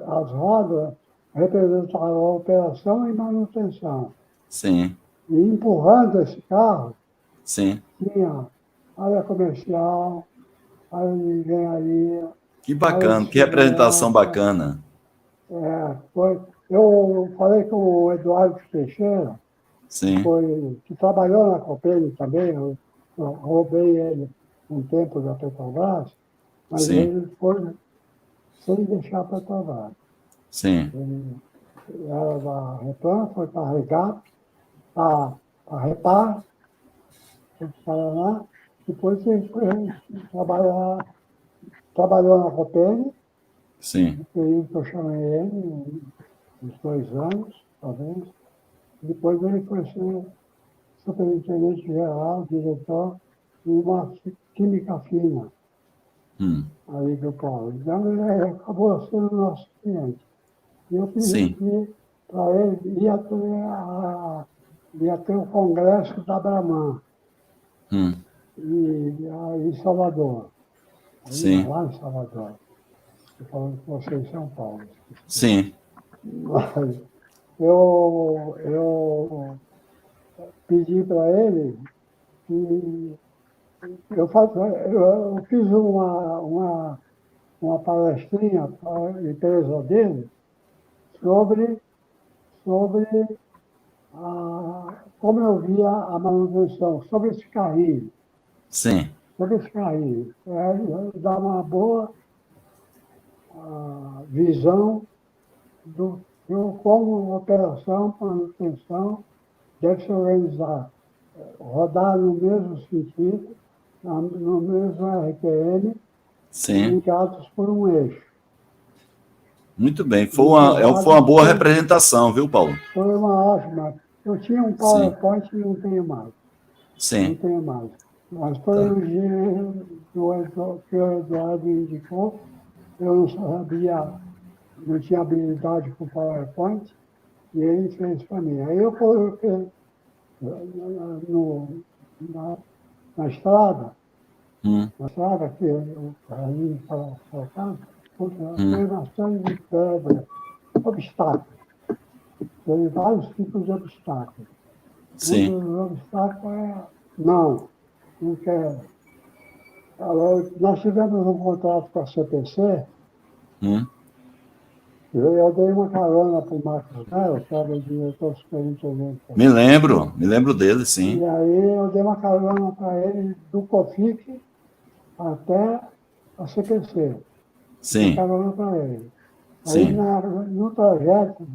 [SPEAKER 2] As rodas representavam a operação e manutenção.
[SPEAKER 1] sim,
[SPEAKER 2] E empurrando esse carro,
[SPEAKER 1] sim.
[SPEAKER 2] tinha área comercial, área de engenharia,
[SPEAKER 1] Que
[SPEAKER 2] área de
[SPEAKER 1] bacana, que representação
[SPEAKER 2] segurança.
[SPEAKER 1] bacana.
[SPEAKER 2] Eu falei com o Eduardo Teixeira,
[SPEAKER 1] Sim,
[SPEAKER 2] que trabalhou na Copel também, eu roubei ele um tempo da Petrobras, mas
[SPEAKER 1] sim,
[SPEAKER 2] ele foi sem deixar a Petrobras.
[SPEAKER 1] sim,
[SPEAKER 2] Ele era da Replan, foi para a Regap, para a Repar, foi para o Paraná, depois ele foi trabalhou na Copel,
[SPEAKER 1] sim.
[SPEAKER 2] no período que eu chamei ele, uns 2 anos, talvez. Depois ele foi ser superintendente geral, diretor de uma química fina,
[SPEAKER 1] Hum,
[SPEAKER 2] ali do Paulo. Então ele acabou sendo nosso cliente. E eu pedi
[SPEAKER 1] sim,
[SPEAKER 2] que para ele ia ter o congresso da Brahman,
[SPEAKER 1] hum,
[SPEAKER 2] em Salvador,
[SPEAKER 1] sim,
[SPEAKER 2] lá em Salvador. Estou falando com você em São Paulo.
[SPEAKER 1] sim,
[SPEAKER 2] Mas eu pedi para ele que eu fiz uma palestrinha para a empresa dele sobre, sobre como eu via a manutenção,
[SPEAKER 1] sim,
[SPEAKER 2] sobre esse carrinho. Dá uma boa visão de como a operação, manutenção deve se organizar, rodar no mesmo sentido, no mesmo RPM,
[SPEAKER 1] sim.
[SPEAKER 2] ligados por um eixo.
[SPEAKER 1] Muito bem. Foi uma
[SPEAKER 2] Empurrados
[SPEAKER 1] boa
[SPEAKER 2] por.
[SPEAKER 1] representação, viu, Paulo?
[SPEAKER 2] Foi uma ótima. Eu tinha um
[SPEAKER 1] Sim,
[SPEAKER 2] PowerPoint e não tenho mais. Não
[SPEAKER 1] sim,
[SPEAKER 2] tenho mais. Mas foi
[SPEAKER 1] tá.
[SPEAKER 2] um dia que o Eduardo indicou, eu não sabia, não tinha habilidade com PowerPoint, e ele fez para mim. Aí eu coloquei no, na, na estrada,
[SPEAKER 1] Hum,
[SPEAKER 2] que o caminho estava soltando,
[SPEAKER 1] hum,
[SPEAKER 2] tem uma série de pedras, obstáculos. Tem vários tipos de obstáculos. Um
[SPEAKER 1] sim,
[SPEAKER 2] dos obstáculos é não quero. Agora, nós tivemos um contrato com a CPC,
[SPEAKER 1] hum.
[SPEAKER 2] eu dei uma carona para o Marcos Melo, que era o diretor superintendente da CPC,
[SPEAKER 1] Me lembro dele, sim,
[SPEAKER 2] e aí eu dei uma carona para ele do COFIC até a CPC. Dei
[SPEAKER 1] sim,
[SPEAKER 2] carona para ele. Aí,
[SPEAKER 1] sim,
[SPEAKER 2] no trajeto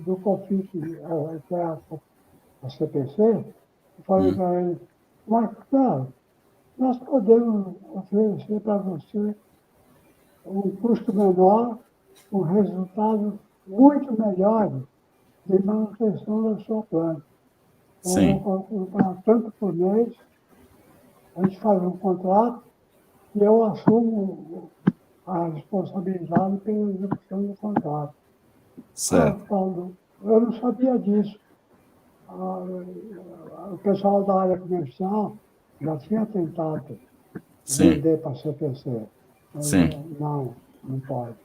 [SPEAKER 2] do COFIC até a CPC, eu falei
[SPEAKER 1] hum,
[SPEAKER 2] para ele, Marcos, claro, nós podemos oferecer para você um custo menor, com resultados muito melhores de manutenção da sua planta. Então, eu
[SPEAKER 1] sim,
[SPEAKER 2] vou comprar tanto por mês, a gente faz um contrato e eu assumo a responsabilidade pela execução do contrato. Ah,
[SPEAKER 1] certo,
[SPEAKER 2] Paulo, eu não sabia disso. O pessoal da área comercial já tinha tentado
[SPEAKER 1] sim,
[SPEAKER 2] vender para a CPC. Mas
[SPEAKER 1] sim,
[SPEAKER 2] não pode.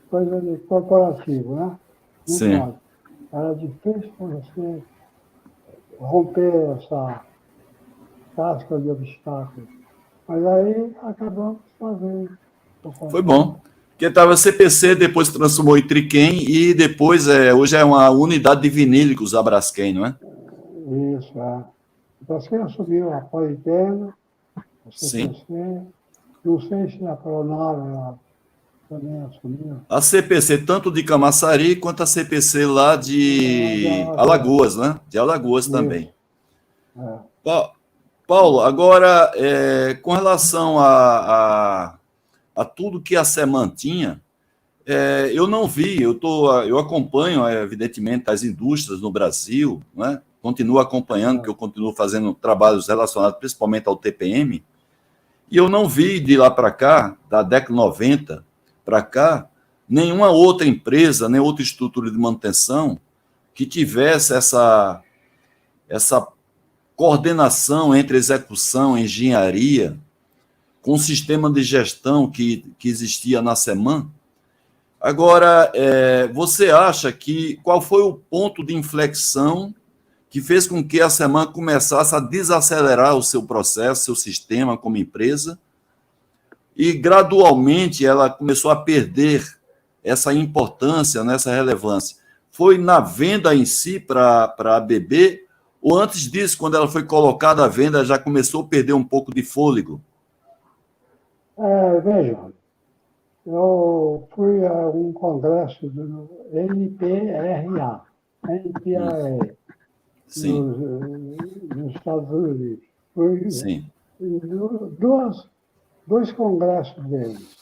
[SPEAKER 2] Coisa de corporativo, né? Não
[SPEAKER 1] sim,
[SPEAKER 2] pode. Era difícil você romper essa casca de obstáculos. Mas aí acabamos fazendo.
[SPEAKER 1] Foi bom. Porque estava CPC, depois se transformou em Triquem e depois, hoje é uma unidade de vinílicos a Braskem, não é?
[SPEAKER 2] Isso, é. Então, quem assumiu a Politeno, a
[SPEAKER 1] Sim.
[SPEAKER 2] CPC, não sei se a Pronave ela também assumiu.
[SPEAKER 1] A CPC, tanto de Camaçari, quanto a CPC lá
[SPEAKER 2] De
[SPEAKER 1] de
[SPEAKER 2] Alagoas.
[SPEAKER 1] Alagoas, né? De Alagoas também.
[SPEAKER 2] Isso. É.
[SPEAKER 1] Paulo, agora, com relação a tudo que a Seman tinha, eu não vi, eu acompanho, evidentemente, as indústrias no Brasil, né? Continuo acompanhando, que eu continuo fazendo trabalhos relacionados principalmente ao TPM, e eu não vi de lá para cá, da década de 90 para cá, nenhuma outra empresa, nem outra estrutura de manutenção que tivesse essa coordenação entre execução e engenharia, com o sistema de gestão que existia na Seman. Agora, você acha qual foi o ponto de inflexão que fez com que a Seman começasse a desacelerar o seu processo, seu sistema como empresa, e gradualmente ela começou a perder essa importância, essa relevância? Foi na venda em si para a ABB, ou antes disso, quando ela foi colocada à venda, já começou a perder um pouco de fôlego?
[SPEAKER 2] Veja, eu fui a um congresso do NPRA, NPRA,
[SPEAKER 1] Sim,
[SPEAKER 2] nos Estados Unidos. Fui
[SPEAKER 1] sim.
[SPEAKER 2] em dois congressos deles.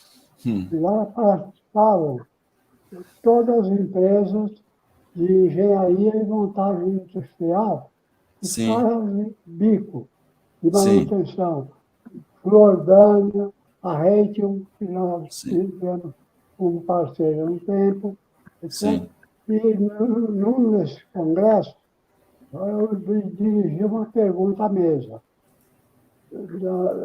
[SPEAKER 1] Hum,
[SPEAKER 2] E lá participavam todas as empresas de engenharia e montagem industrial que
[SPEAKER 1] sim,
[SPEAKER 2] fazem bico de
[SPEAKER 1] sim,
[SPEAKER 2] manutenção. Jordânia, a Raytheon, que nós
[SPEAKER 1] sim,
[SPEAKER 2] tivemos como parceiro há um tempo, etc.
[SPEAKER 1] sim,
[SPEAKER 2] E num desses congressos, eu dirigi uma pergunta à mesa.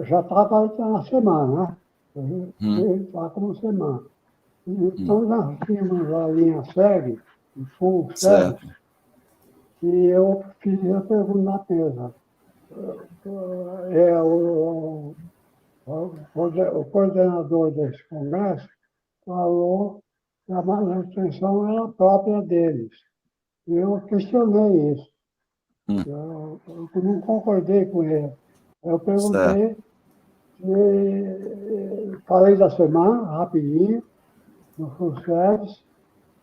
[SPEAKER 2] Já estava na semana, né?
[SPEAKER 1] hum,
[SPEAKER 2] Eu estava como semana.
[SPEAKER 1] hum,
[SPEAKER 2] Então, nós tínhamos a linha SEG, o full service,
[SPEAKER 1] certo.
[SPEAKER 2] e eu fiz a pergunta na mesa. É, o coordenador desse congresso falou que a manutenção era própria deles. E eu questionei isso.
[SPEAKER 1] Hum,
[SPEAKER 2] Eu não concordei com ele. Eu
[SPEAKER 1] certo.
[SPEAKER 2] perguntei, falei da semana, rapidinho, no Full Service,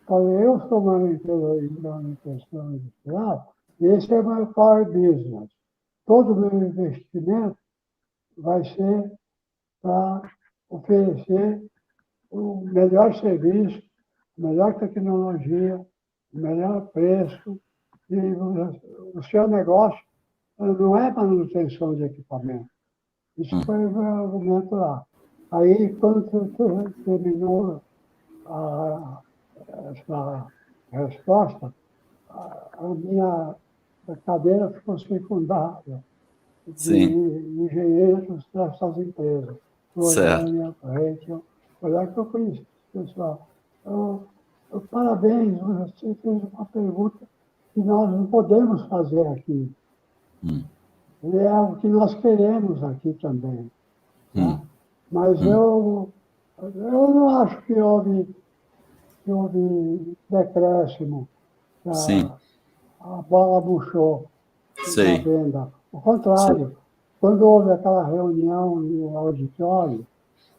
[SPEAKER 2] falei, eu sou uma empresa de manutenção industrial, e esse é meu core business. Todo o meu investimento vai ser para oferecer o melhor serviço, a melhor tecnologia, o melhor preço. E o seu negócio não é manutenção de equipamento. Isso
[SPEAKER 1] Hum,
[SPEAKER 2] foi o meu argumento lá. Aí, quando terminou essa resposta, a minha cadeira ficou secundária de
[SPEAKER 1] sim,
[SPEAKER 2] engenheiros dessas empresas.
[SPEAKER 1] certo.
[SPEAKER 2] Jordânia, Rachel, foi lá que eu conheci o pessoal. Parabéns, você fez uma pergunta que nós não podemos fazer aqui.
[SPEAKER 1] Hum,
[SPEAKER 2] E é o que nós queremos aqui também. Tá?
[SPEAKER 1] hum,
[SPEAKER 2] Mas
[SPEAKER 1] hum,
[SPEAKER 2] eu não acho que houve decréscimo, que
[SPEAKER 1] sim,
[SPEAKER 2] a bola murchou na
[SPEAKER 1] sei,
[SPEAKER 2] venda. Ao
[SPEAKER 1] sei,
[SPEAKER 2] contrário, quando houve aquela reunião no auditório,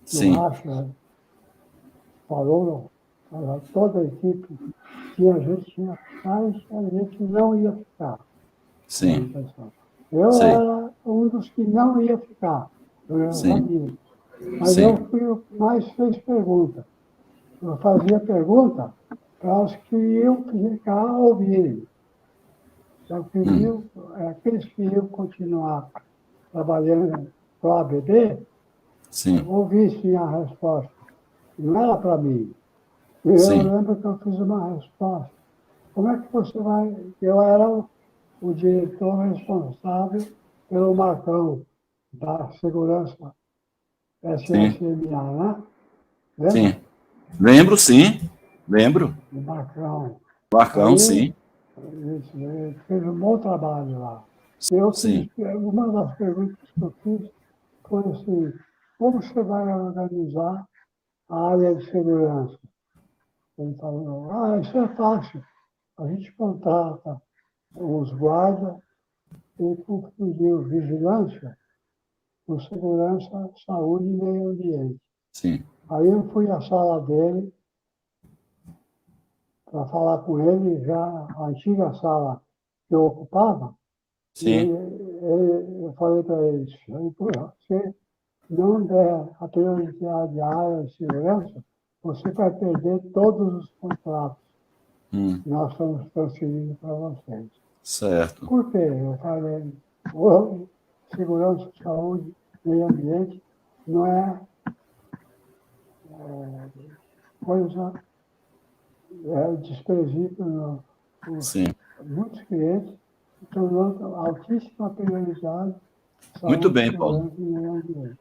[SPEAKER 2] que o
[SPEAKER 1] sim,
[SPEAKER 2] Racha falou para toda a equipe que a gente ia ficar e que a gente não ia ficar.
[SPEAKER 1] sim,
[SPEAKER 2] Eu
[SPEAKER 1] sei,
[SPEAKER 2] era um dos que não ia ficar, eu
[SPEAKER 1] sim,
[SPEAKER 2] sabia. Mas eu
[SPEAKER 1] sim,
[SPEAKER 2] fui o que mais fez pergunta. Eu fazia pergunta para os que iam ficar ouvirem. Eu queria, aqueles que iam continuar trabalhando para a ABB,
[SPEAKER 1] sim,
[SPEAKER 2] ouvissem a resposta. Não era para mim. Eu
[SPEAKER 1] sim,
[SPEAKER 2] lembro que eu fiz uma resposta. Como é que você vai... Eu era o diretor responsável pelo Marcão da segurança
[SPEAKER 1] sim,
[SPEAKER 2] SSMA, né? Lembra?
[SPEAKER 1] sim. Lembro, sim, lembro.
[SPEAKER 2] O Marcão.
[SPEAKER 1] Marcão,
[SPEAKER 2] Aí,
[SPEAKER 1] sim,
[SPEAKER 2] ele fez um bom trabalho lá. Eu fiz,
[SPEAKER 1] sim,
[SPEAKER 2] uma das perguntas que eu fiz foi assim, como você vai organizar a área de segurança? Ele falou, isso é fácil. A gente contrata os guardas e confundiu vigilância com segurança, saúde e meio ambiente.
[SPEAKER 1] Sim.
[SPEAKER 2] Aí eu fui à sala dele para falar com ele, já a antiga sala que eu ocupava, e
[SPEAKER 1] Sim.
[SPEAKER 2] eu falei para ele, você não der a prioridade à área de segurança, você vai perder todos os contratos que nós estamos transferindo para vocês.
[SPEAKER 1] Certo.
[SPEAKER 2] Por quê? Eu falei, segurança, saúde, meio ambiente não é coisa desprezível.
[SPEAKER 1] Sim.
[SPEAKER 2] Muitos clientes estão dando altíssima prioridade
[SPEAKER 1] Muito
[SPEAKER 2] saúde,
[SPEAKER 1] bem, Paulo.
[SPEAKER 2] segurança e meio ambiente.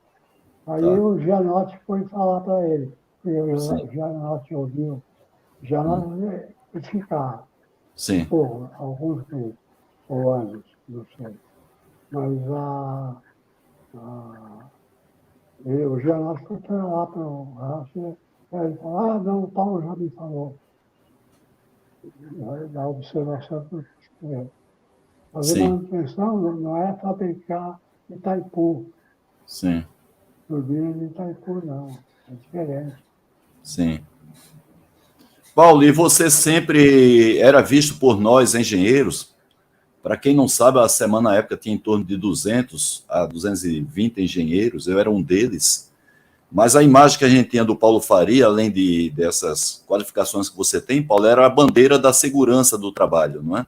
[SPEAKER 2] Aí
[SPEAKER 1] Tá.
[SPEAKER 2] o Gianotti foi falar para ele, porque o
[SPEAKER 1] Sim.
[SPEAKER 2] Gianotti ouviu, Gianotti ficar
[SPEAKER 1] Sim.
[SPEAKER 2] por alguns meses ou anos, não sei. Mas o Gianotti foi para lá para o Rácio, ele falou, não, o Paulo já me falou da observação que eu fiz com ele. Fazer
[SPEAKER 1] Sim.
[SPEAKER 2] manutenção não é fabricar Itaipu,
[SPEAKER 1] Sim.
[SPEAKER 2] turbina de Itaipu, não. É diferente.
[SPEAKER 1] Sim. Paulo, e você sempre era visto por nós, engenheiros. Para quem não sabe, a semana na época tinha em torno de 200 a 220 engenheiros, eu era um deles. Mas a imagem que a gente tinha do Paulo Faria, além dessas qualificações que você tem, Paulo, era a bandeira da segurança do trabalho, não é?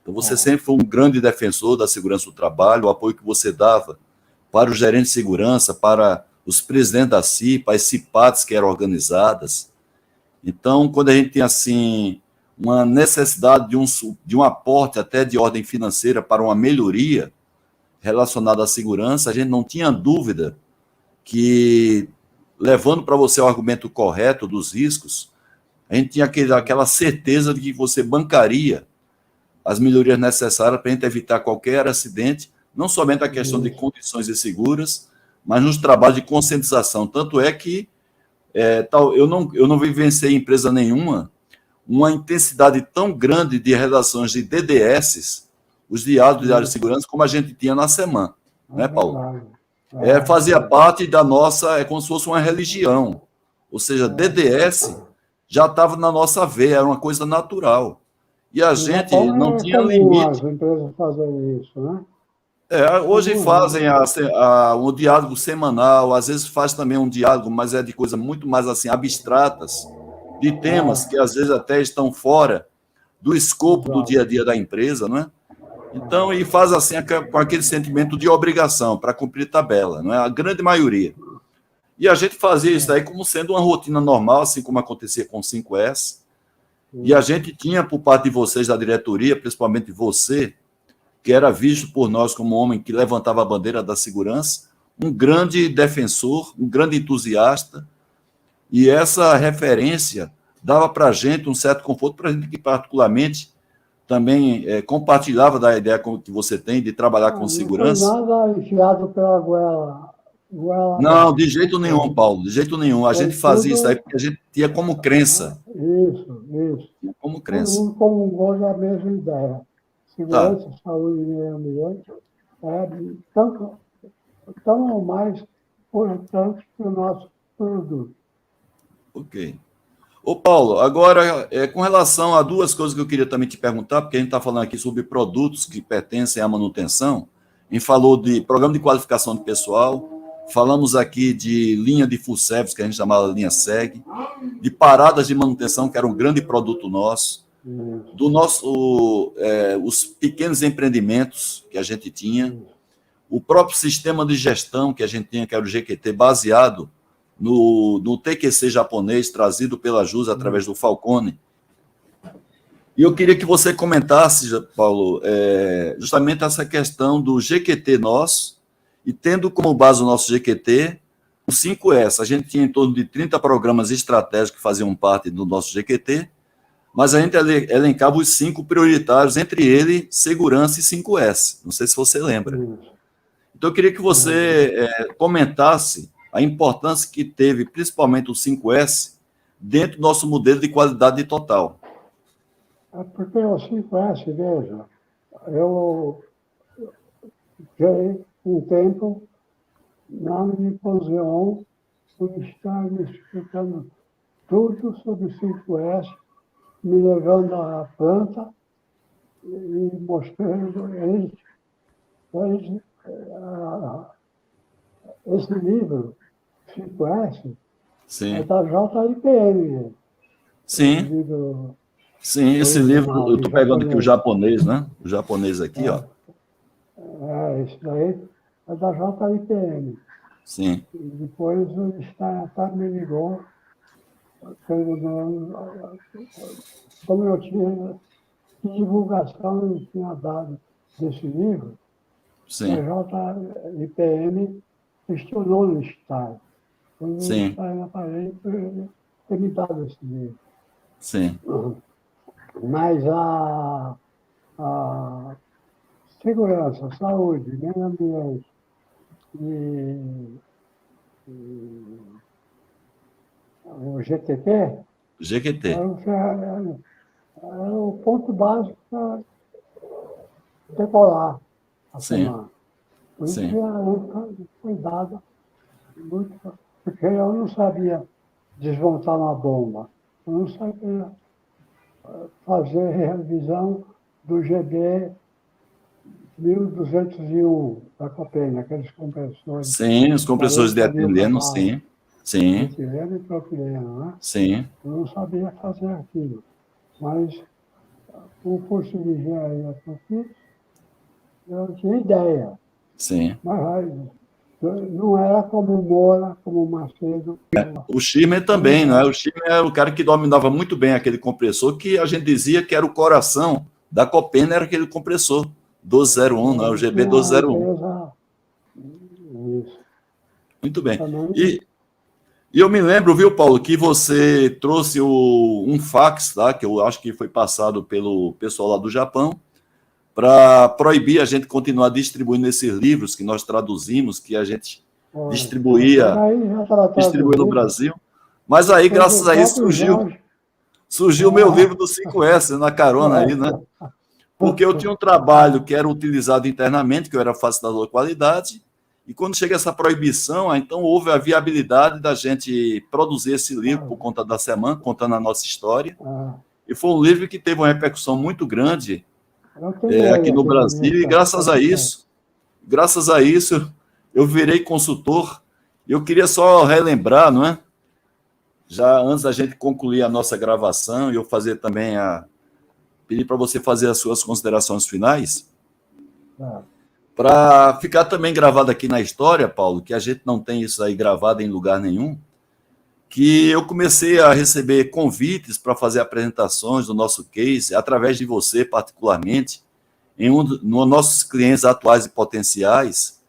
[SPEAKER 1] Então você sempre foi um grande defensor da segurança do trabalho, o apoio que você dava para os gerentes de segurança, para os presidentes da CIPA, as CIPATs que eram organizadas. Então, quando a gente tem, assim, uma necessidade de um aporte até de ordem financeira para uma melhoria relacionada à segurança, a gente não tinha dúvida que, levando para você o argumento correto dos riscos, a gente tinha aquela certeza de que você bancaria as melhorias necessárias para a gente evitar qualquer acidente, não somente a questão de condições seguras, mas nos trabalhos de conscientização. Tanto é que eu não vivenciei em empresa nenhuma uma intensidade tão grande de redações de DDS, os diários de área de segurança, como a gente tinha na semana, né, Paulo? Fazia parte da nossa, como se fosse uma religião, ou seja, DDS já estava na nossa veia, era uma coisa natural. E a gente não tinha limite.
[SPEAKER 2] As empresas fazem isso, né?
[SPEAKER 1] Hoje fazem o diálogo semanal, às vezes faz também um diálogo, mas é de coisa muito mais assim abstratas, de temas que às vezes até estão fora do escopo do dia a dia da empresa, não é? Então, e faz assim com aquele sentimento de obrigação para cumprir tabela, não é? A grande maioria. E a gente fazia isso aí como sendo uma rotina normal, assim como acontecia com o 5S. E a gente tinha, por parte de vocês da diretoria, principalmente você, que era visto por nós como um homem que levantava a bandeira da segurança, um grande defensor, um grande entusiasta, e essa referência dava para a gente um certo conforto, para a gente que particularmente também compartilhava da ideia que você tem de trabalhar com segurança.
[SPEAKER 2] Não foi nada enfiado pela goela.
[SPEAKER 1] Não, de jeito nenhum, Paulo, de jeito nenhum. A gente fazia isso aí porque a gente tinha como crença.
[SPEAKER 2] Isso.
[SPEAKER 1] Como crença.
[SPEAKER 2] Todo mundo comungou da mesma ideia. Segurança, saúde e meio ambiente é tão ou mais importante que o nosso produto.
[SPEAKER 1] Ok. Ô, Paulo, agora, com relação a duas coisas que eu queria também te perguntar, porque a gente está falando aqui sobre produtos que pertencem à manutenção, a gente falou de programa de qualificação de pessoal, falamos aqui de linha de full service, que a gente chamava linha SEG, de paradas de manutenção, que era um grande produto nosso, os pequenos empreendimentos que a gente tinha, o próprio sistema de gestão que a gente tinha, que era o GQT, baseado no TQC japonês, trazido pela JUS através do Falcone. E eu queria que você comentasse, Paulo, justamente essa questão do GQT nosso, e tendo como base o nosso GQT, o 5S. A gente tinha em torno de 30 programas estratégicos que faziam parte do nosso GQT, mas a gente elencava os 5 prioritários, entre eles, segurança e 5S. Não sei se você lembra. Então, eu queria que você comentasse a importância que teve, principalmente o 5S, dentro do nosso modelo de qualidade total.
[SPEAKER 2] É porque o 5S, veja, eu fiquei um tempo na Niposeon, onde estava me explicando tudo sobre o 5S, me levando à planta e mostrando eles, esse livro, 5S, é
[SPEAKER 1] Sim,
[SPEAKER 2] da JIPM, o
[SPEAKER 1] sim,
[SPEAKER 2] livro
[SPEAKER 1] sim. Esse livro,
[SPEAKER 2] original,
[SPEAKER 1] eu
[SPEAKER 2] em
[SPEAKER 1] estou pegando aqui o
[SPEAKER 2] japonês.
[SPEAKER 1] japonês, né? O japonês aqui, ó.
[SPEAKER 2] Isso daí é da JIPM.
[SPEAKER 1] Sim,
[SPEAKER 2] E depois o Stein me ligou, perguntando como eu tinha, que divulgação eu tinha dado desse livro, que
[SPEAKER 1] sim,
[SPEAKER 2] a JIPM questionou o Stein. Quando o
[SPEAKER 1] sim,
[SPEAKER 2] Stein aparelho, ele ter me dado esse livro.
[SPEAKER 1] sim,
[SPEAKER 2] Mas a segurança, saúde, meio ambiente e o GTP
[SPEAKER 1] GQT,
[SPEAKER 2] era o ponto básico para decolar a
[SPEAKER 1] sim,
[SPEAKER 2] semana. Por isso que
[SPEAKER 1] sim,
[SPEAKER 2] a ênfase foi dada muito, porque eu não sabia desmontar uma bomba, eu não sabia fazer revisão do GB 1201 da Copem, aqueles compressores
[SPEAKER 1] sim, os compressores de
[SPEAKER 2] 40 mil
[SPEAKER 1] etileno,
[SPEAKER 2] cavalos,
[SPEAKER 1] sim, sim,
[SPEAKER 2] etileno e propileno, né?
[SPEAKER 1] sim,
[SPEAKER 2] Eu não sabia fazer aquilo, mas o curso de engenharia que eu fiz, eu tinha ideia,
[SPEAKER 1] sim.
[SPEAKER 2] mas não era como Moura, como Macedo.
[SPEAKER 1] O Schirmer também, não é? O Schirmer era o cara que dominava muito bem aquele compressor, que a gente dizia que era o coração da Copena, era aquele compressor 1201, não é? O
[SPEAKER 2] Eu
[SPEAKER 1] GB
[SPEAKER 2] tinha uma
[SPEAKER 1] 1201.
[SPEAKER 2] empresa, isso,
[SPEAKER 1] Muito bem.
[SPEAKER 2] também,
[SPEAKER 1] E eu me lembro, viu, Paulo, que você trouxe um fax, tá? Que eu acho que foi passado pelo pessoal lá do Japão, para proibir a gente continuar distribuindo esses livros que nós traduzimos, que a gente
[SPEAKER 2] foi. Mas
[SPEAKER 1] distribuía,
[SPEAKER 2] aí já estava
[SPEAKER 1] distribuía no
[SPEAKER 2] traduzido,
[SPEAKER 1] Brasil. Mas aí,
[SPEAKER 2] depois
[SPEAKER 1] graças
[SPEAKER 2] o
[SPEAKER 1] a isso,
[SPEAKER 2] próprio
[SPEAKER 1] surgiu
[SPEAKER 2] Jorge.
[SPEAKER 1] surgiu o meu livro do 5S na carona aí, né? Porque eu tinha um trabalho que era utilizado internamente, que eu era facilitador de qualidade, e quando chega essa proibição, então houve a viabilidade da gente produzir esse livro por conta da semana, contando a nossa história. E foi um livro que teve uma repercussão muito grande
[SPEAKER 2] Eu tenho ele
[SPEAKER 1] aqui no
[SPEAKER 2] aqui na
[SPEAKER 1] Brasil,
[SPEAKER 2] minha
[SPEAKER 1] e
[SPEAKER 2] estante.
[SPEAKER 1] graças a isso, eu virei consultor. Eu queria só relembrar, não é? Já antes da gente concluir a nossa gravação, e eu fazer também pedir para você fazer as suas considerações finais, para ficar também gravado aqui na história, Paulo, que a gente não tem isso aí gravado em lugar nenhum, que eu comecei a receber convites para fazer apresentações do nosso case, através de você particularmente, nos nossos clientes atuais e potenciais,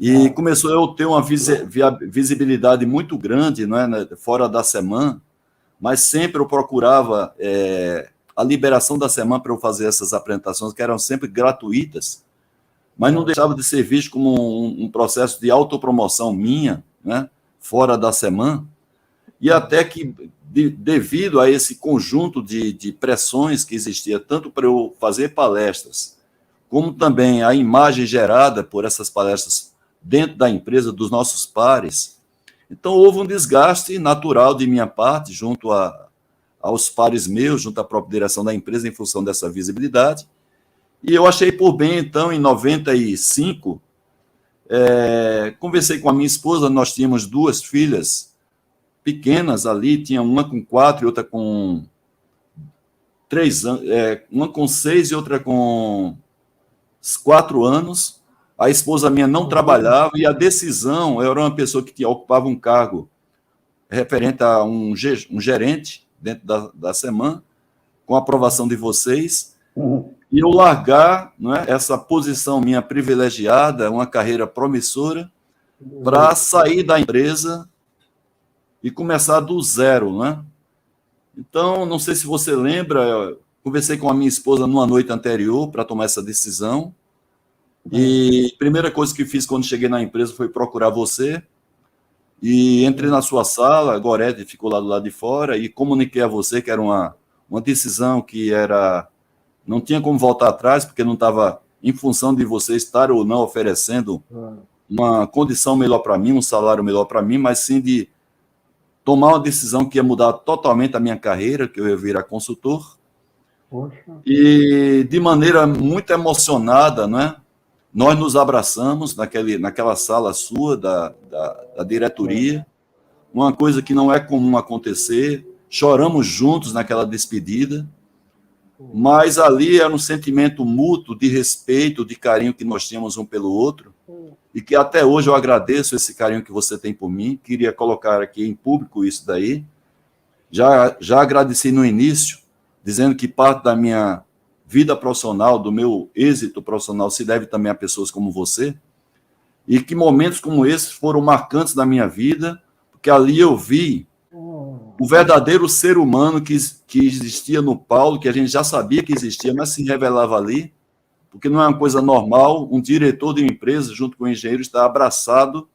[SPEAKER 1] e começou eu ter uma visibilidade muito grande, não é, fora da semana, mas sempre eu procurava a liberação da semana para eu fazer essas apresentações, que eram sempre gratuitas, mas não deixava de ser visto como um processo de autopromoção minha, né, fora da semana, e até que, devido a esse conjunto de pressões que existia, tanto para eu fazer palestras, como também a imagem gerada por essas palestras dentro da empresa, dos nossos pares, então houve um desgaste natural de minha parte, junto aos pares meus, junto à própria direção da empresa, em função dessa visibilidade. E eu achei por bem, então, em 95, conversei com a minha esposa, nós tínhamos duas filhas pequenas ali, tinha uma com 4 e outra com 3 anos, uma com 6 e outra com 4 anos. A esposa minha não trabalhava e a decisão, eu era uma pessoa que ocupava um cargo referente a um gerente dentro da semana, com a aprovação de vocês, e eu largar, não é, essa posição minha privilegiada, uma carreira promissora, para sair da empresa e começar do zero, né? Então, não sei se você lembra, eu conversei com a minha esposa numa noite anterior para tomar essa decisão, E a primeira coisa que fiz quando cheguei na empresa foi procurar você. E entrei na sua sala, a Gorete ficou lá do lado de fora, e comuniquei a você que era uma decisão que não tinha como voltar atrás, porque não estava em função de você estar ou não oferecendo uma condição melhor para mim, um salário melhor para mim, mas sim de tomar uma decisão que ia mudar totalmente a minha carreira, que eu ia virar consultor.
[SPEAKER 2] Poxa.
[SPEAKER 1] E de maneira muito emocionada, né? Nós nos abraçamos naquela sala sua da diretoria, uma coisa que não é comum acontecer, choramos juntos naquela despedida, mas ali era um sentimento mútuo de respeito, de carinho que nós tínhamos um pelo outro, e que até hoje eu agradeço esse carinho que você tem por mim. Queria colocar aqui em público isso daí. Já agradeci no início, dizendo que parte da minha vida profissional, do meu êxito profissional, se deve também a pessoas como você, e que momentos como esses foram marcantes da minha vida, porque ali eu vi o verdadeiro ser humano que existia no Paulo, que a gente já sabia que existia, mas se revelava ali, porque não é uma coisa normal um diretor de uma empresa, junto com o engenheiro, estar abraçado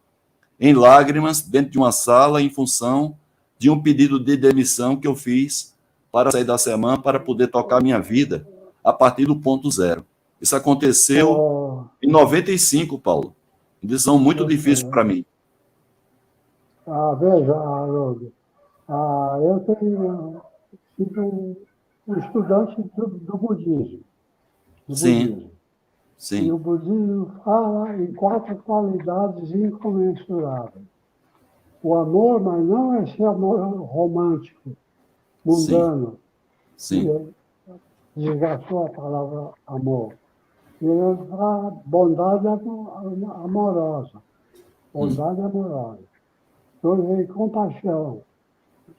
[SPEAKER 1] em lágrimas dentro de uma sala em função de um pedido de demissão que eu fiz para sair da semana, para poder tocar minha vida a partir do ponto zero. Isso aconteceu em 95, Paulo. Uma decisão muito difícil para mim.
[SPEAKER 2] Veja, Haroldo, eu sido um estudante do budismo.
[SPEAKER 1] Sim.
[SPEAKER 2] E o budismo fala em 4 qualidades incomensuráveis. O amor, mas não é esse amor romântico, mundano.
[SPEAKER 1] Sim.
[SPEAKER 2] Desgastou a palavra amor. E ele fala bondade amorosa. Bondade amorosa. Depois vem compaixão.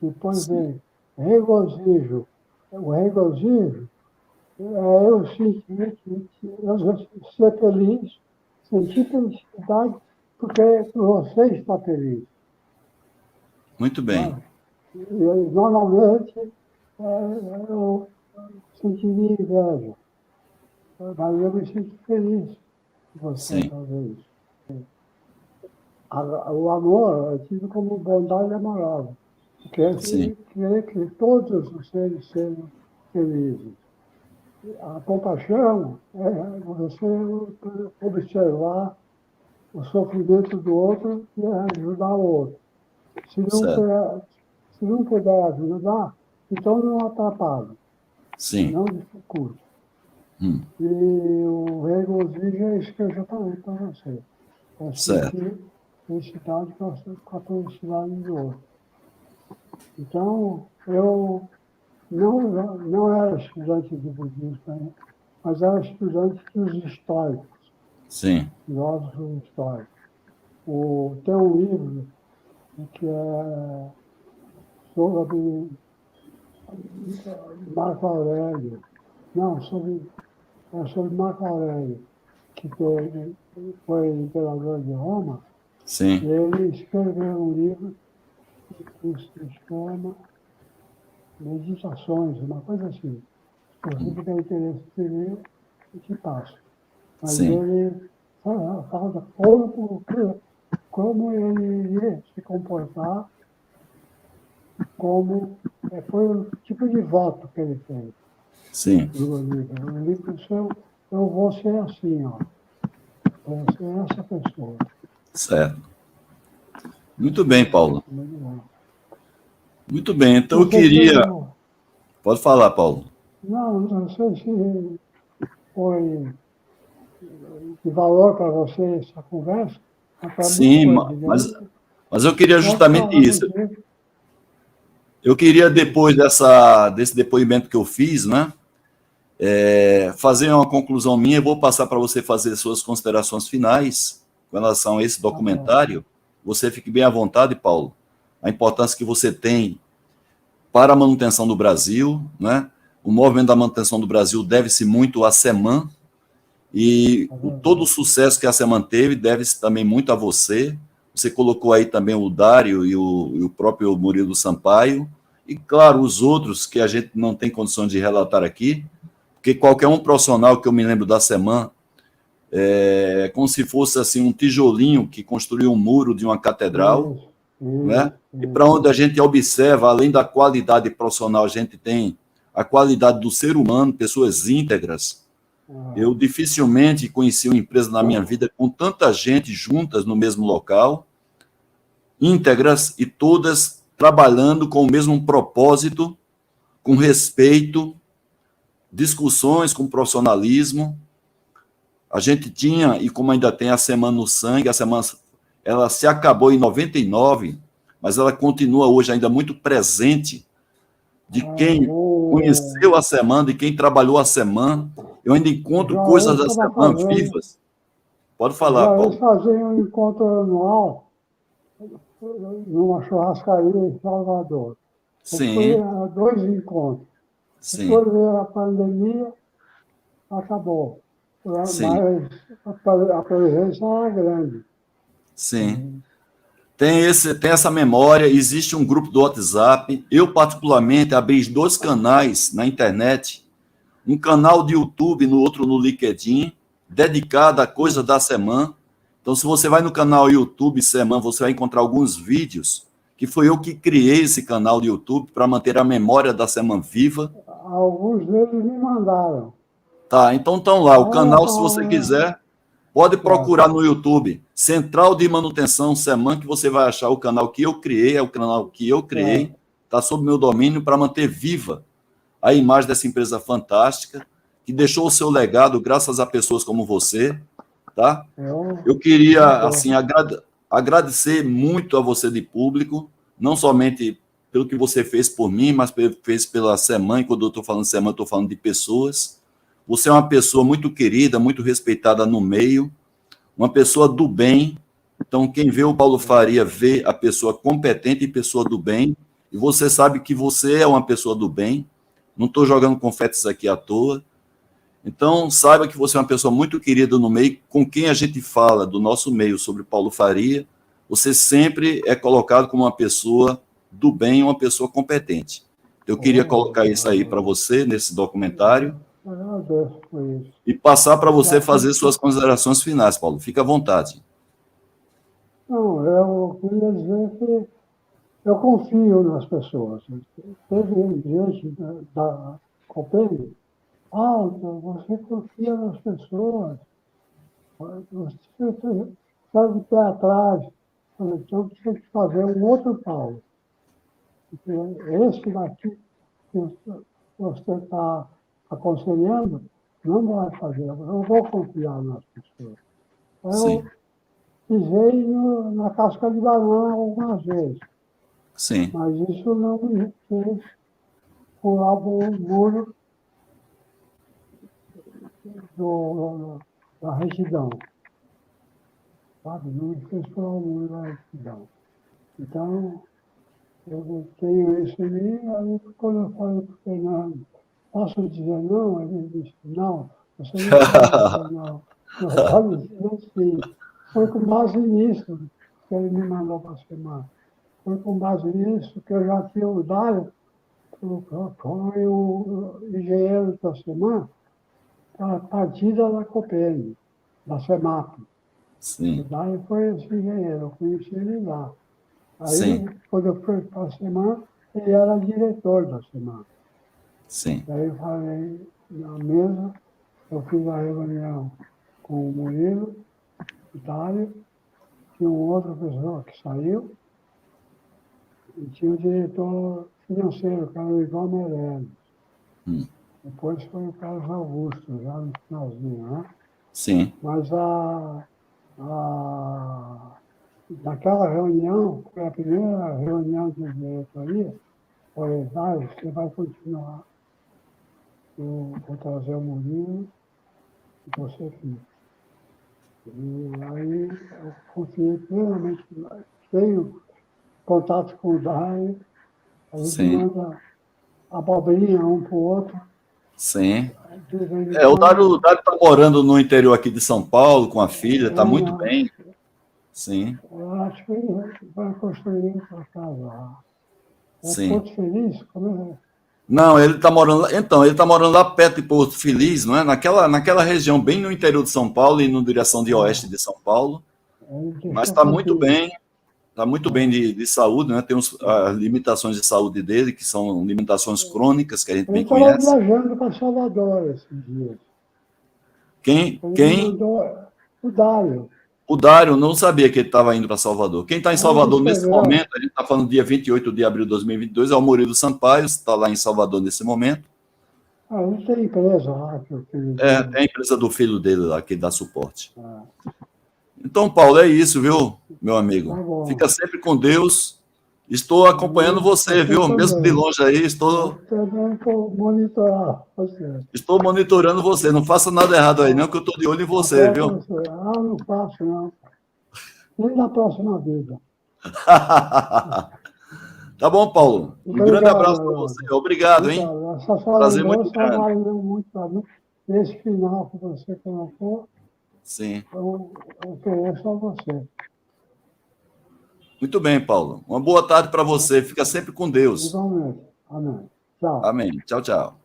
[SPEAKER 2] Depois vem regozijo. O regozijo é eu ser feliz, sentir felicidade, porque você está feliz.
[SPEAKER 1] Muito bem.
[SPEAKER 2] E normalmente eu sentiria inveja, mas eu me sinto feliz de você fazer isso. O amor é tido como bondade amorosa, que é querer que todos os seres sejam felizes. A compaixão é você observar o sofrimento do outro e ajudar o outro. Se não puder ajudar, então não atrapalhe. Não dificulte. E o regozijo é isso que eu já falei para você. É sentir felicidade com a felicidade do outro. Então, eu não era estudante de budismo, mas era estudante dos históricos. Filósofos históricos. Tem um livro que é sobre Marco Aurélio. Não, sobre Marco Aurélio, que foi imperador de Roma. E ele escreveu um livro que se chama Meditações, uma coisa assim. Se você tiver interesse em ler, eu te passo. Mas ele fala como ele iria se comportar, foi o tipo de voto que ele fez. No livro. O livro seu, eu vou ser assim, ó. Vou ser essa pessoa.
[SPEAKER 1] Certo. Muito bem, Paulo. Muito bem, então eu queria... Pode falar, Paulo.
[SPEAKER 2] Não sei se foi de valor para você essa conversa.
[SPEAKER 1] Sim, mas eu queria justamente isso. Eu queria, depois desse depoimento que eu fiz, né, fazer uma conclusão minha. Eu vou passar para você fazer suas considerações finais com relação a esse documentário. Você fique bem à vontade, Paulo. A importância que você tem para a manutenção do Brasil, né? O movimento da manutenção do Brasil deve-se muito à SEMAN, e todo o sucesso que a SEMAN teve deve-se também muito a você. Você colocou aí também o Dário e o próprio Murilo Sampaio, e, claro, os outros que a gente não tem condições de relatar aqui, porque qualquer um profissional que eu me lembro da SEMAN, como se fosse assim um tijolinho que construiu um muro de uma catedral, né? E para onde a gente observa, além da qualidade profissional, a gente tem a qualidade do ser humano, pessoas íntegras. Eu dificilmente conheci uma empresa na minha vida com tanta gente juntas no mesmo local, íntegras e todas trabalhando com o mesmo propósito, com respeito, discussões com profissionalismo. A gente tinha, e como ainda tem a Semana no Sangue, a semana ela se acabou em 99, mas ela continua hoje ainda muito presente, de quem conheceu a semana, de quem trabalhou a semana. Eu ainda encontro coisas da semana vivas. Pode falar,
[SPEAKER 2] já
[SPEAKER 1] Paulo.
[SPEAKER 2] eles faziam um encontro anual numa churrascaria em Salvador.
[SPEAKER 1] Sim.
[SPEAKER 2] Foi 2 encontros.
[SPEAKER 1] Sim.
[SPEAKER 2] Depois veio a pandemia, acabou.
[SPEAKER 1] Sim.
[SPEAKER 2] Mas a presença era grande.
[SPEAKER 1] Sim. Tem essa memória, existe um grupo do WhatsApp. Eu, particularmente, abri 2 canais na internet, um canal de YouTube, no outro no LinkedIn, dedicado a coisa da semana. Então, se você vai no canal YouTube Semana, você vai encontrar alguns vídeos, que foi eu que criei esse canal de YouTube para manter a memória da semana viva.
[SPEAKER 2] Alguns deles me mandaram.
[SPEAKER 1] Tá, então estão lá. O canal, se você quiser, pode procurar no YouTube, Central de Manutenção Semana, que você vai achar o canal que eu criei, é o canal que eu criei, está sob meu domínio para manter viva a imagem dessa empresa fantástica, que deixou o seu legado graças a pessoas como você, tá? Eu queria, assim, agradecer muito a você de público, não somente pelo que você fez por mim, mas fez pela semana. Quando eu estou falando semana, estou falando de pessoas. Você é uma pessoa muito querida, muito respeitada no meio, uma pessoa do bem. Então, quem vê o Paulo Faria vê a pessoa competente e pessoa do bem, e você sabe que você é uma pessoa do bem. Não estou jogando confetes aqui à toa. Então, saiba que você é uma pessoa muito querida no meio, com quem a gente fala do nosso meio sobre Paulo Faria, você sempre é colocado como uma pessoa do bem, uma pessoa competente. Eu queria colocar isso aí para você, nesse documentário, e passar para você fazer suas considerações finais, Paulo. Fique à vontade.
[SPEAKER 2] Não, eu queria dizer que eu confio nas pessoas. Teve gente da Copem, você confia nas pessoas, você sai de pé atrás. Então, tem que fazer um outro Paulo. Esse daqui que você está aconselhando, não vai fazer. Eu não vou confiar nas pessoas. Eu pisei na casca de banana algumas vezes.
[SPEAKER 1] Sim.
[SPEAKER 2] Mas isso não me fez pular o muro da retidão. Sabe? Não me fez pular o muro da retidão. Então, eu tenho isso em mim, aí quando eu falei para o Fernando, posso dizer não? Ele disse, não, você não pode dizer não. Não pode dizer sim. Foi com base nisso que ele me mandou para a semana. Foi com base nisso que eu já tinha o Dário, foi o engenheiro da semana, a partida da Copem, da SEMAP.
[SPEAKER 1] Sim.
[SPEAKER 2] O Dário foi esse engenheiro, eu conheci ele lá. Aí,
[SPEAKER 1] Sim.
[SPEAKER 2] quando eu fui para a semana, ele era diretor da semana.
[SPEAKER 1] Sim.
[SPEAKER 2] Daí eu falei na mesa, eu fiz a reunião com o Murilo, o Dário, tinha uma outra pessoa que saiu, e tinha o diretor financeiro, que era o Ivan Meirelles. Depois foi o Carlos Augusto, já no finalzinho, né?
[SPEAKER 1] Sim.
[SPEAKER 2] Mas naquela reunião, foi a primeira reunião de diretoria, foi, você vai continuar, eu vou trazer o Murilo e você fica. E aí eu confiei plenamente, tenho contato com o Dário, a gente manda abobrinha um para o outro.
[SPEAKER 1] Sim. O Dário está morando no interior aqui de São Paulo com a filha, está muito bem. Sim.
[SPEAKER 2] Eu acho que ele vai construir para casar.
[SPEAKER 1] Sim.
[SPEAKER 2] Porto Feliz, como é?
[SPEAKER 1] Não, ele está morando lá. Então, ele está morando lá perto de Porto Feliz, não é? Naquela região, bem no interior de São Paulo e na direção de oeste de São Paulo. Mas está muito bem. Está muito bem de saúde, né? Tem as limitações de saúde dele, que são limitações crônicas, que a gente
[SPEAKER 2] Ele
[SPEAKER 1] bem
[SPEAKER 2] estava
[SPEAKER 1] conhece.
[SPEAKER 2] viajando para Salvador esses dias.
[SPEAKER 1] Quem?
[SPEAKER 2] Ele me mandou o Dário.
[SPEAKER 1] O Dário, não sabia que ele estava indo para Salvador. Quem está em Salvador
[SPEAKER 2] Ele
[SPEAKER 1] nesse
[SPEAKER 2] escreveu.
[SPEAKER 1] momento, a gente está falando dia 28 de abril de 2022, é o Murilo Sampaio, está lá em Salvador nesse momento.
[SPEAKER 2] Ele tem empresa lá, que eu tenho.
[SPEAKER 1] É a empresa do filho dele lá, que dá suporte. Então, Paulo, é isso, viu, meu amigo?
[SPEAKER 2] Tá bom.
[SPEAKER 1] Fica sempre com Deus. Estou acompanhando você, viu? Mesmo de longe aí,
[SPEAKER 2] Eu também vou monitorar você.
[SPEAKER 1] estou monitorando você. Não faça nada errado aí, não, que eu estou de olho em você, viu?
[SPEAKER 2] Não faço, não. Nem na próxima vida.
[SPEAKER 1] Tá bom, Paulo. Um grande abraço para você. Obrigado, hein?
[SPEAKER 2] Essa sua
[SPEAKER 1] Prazer muito grande.
[SPEAKER 2] valeu muito para mim. Esse final que você colocou,
[SPEAKER 1] Sim.
[SPEAKER 2] eu conheço a você.
[SPEAKER 1] Muito bem, Paulo. Uma boa tarde para você. Fica sempre com Deus.
[SPEAKER 2] Igualmente. Amém. Tchau.
[SPEAKER 1] Amém. Tchau, tchau.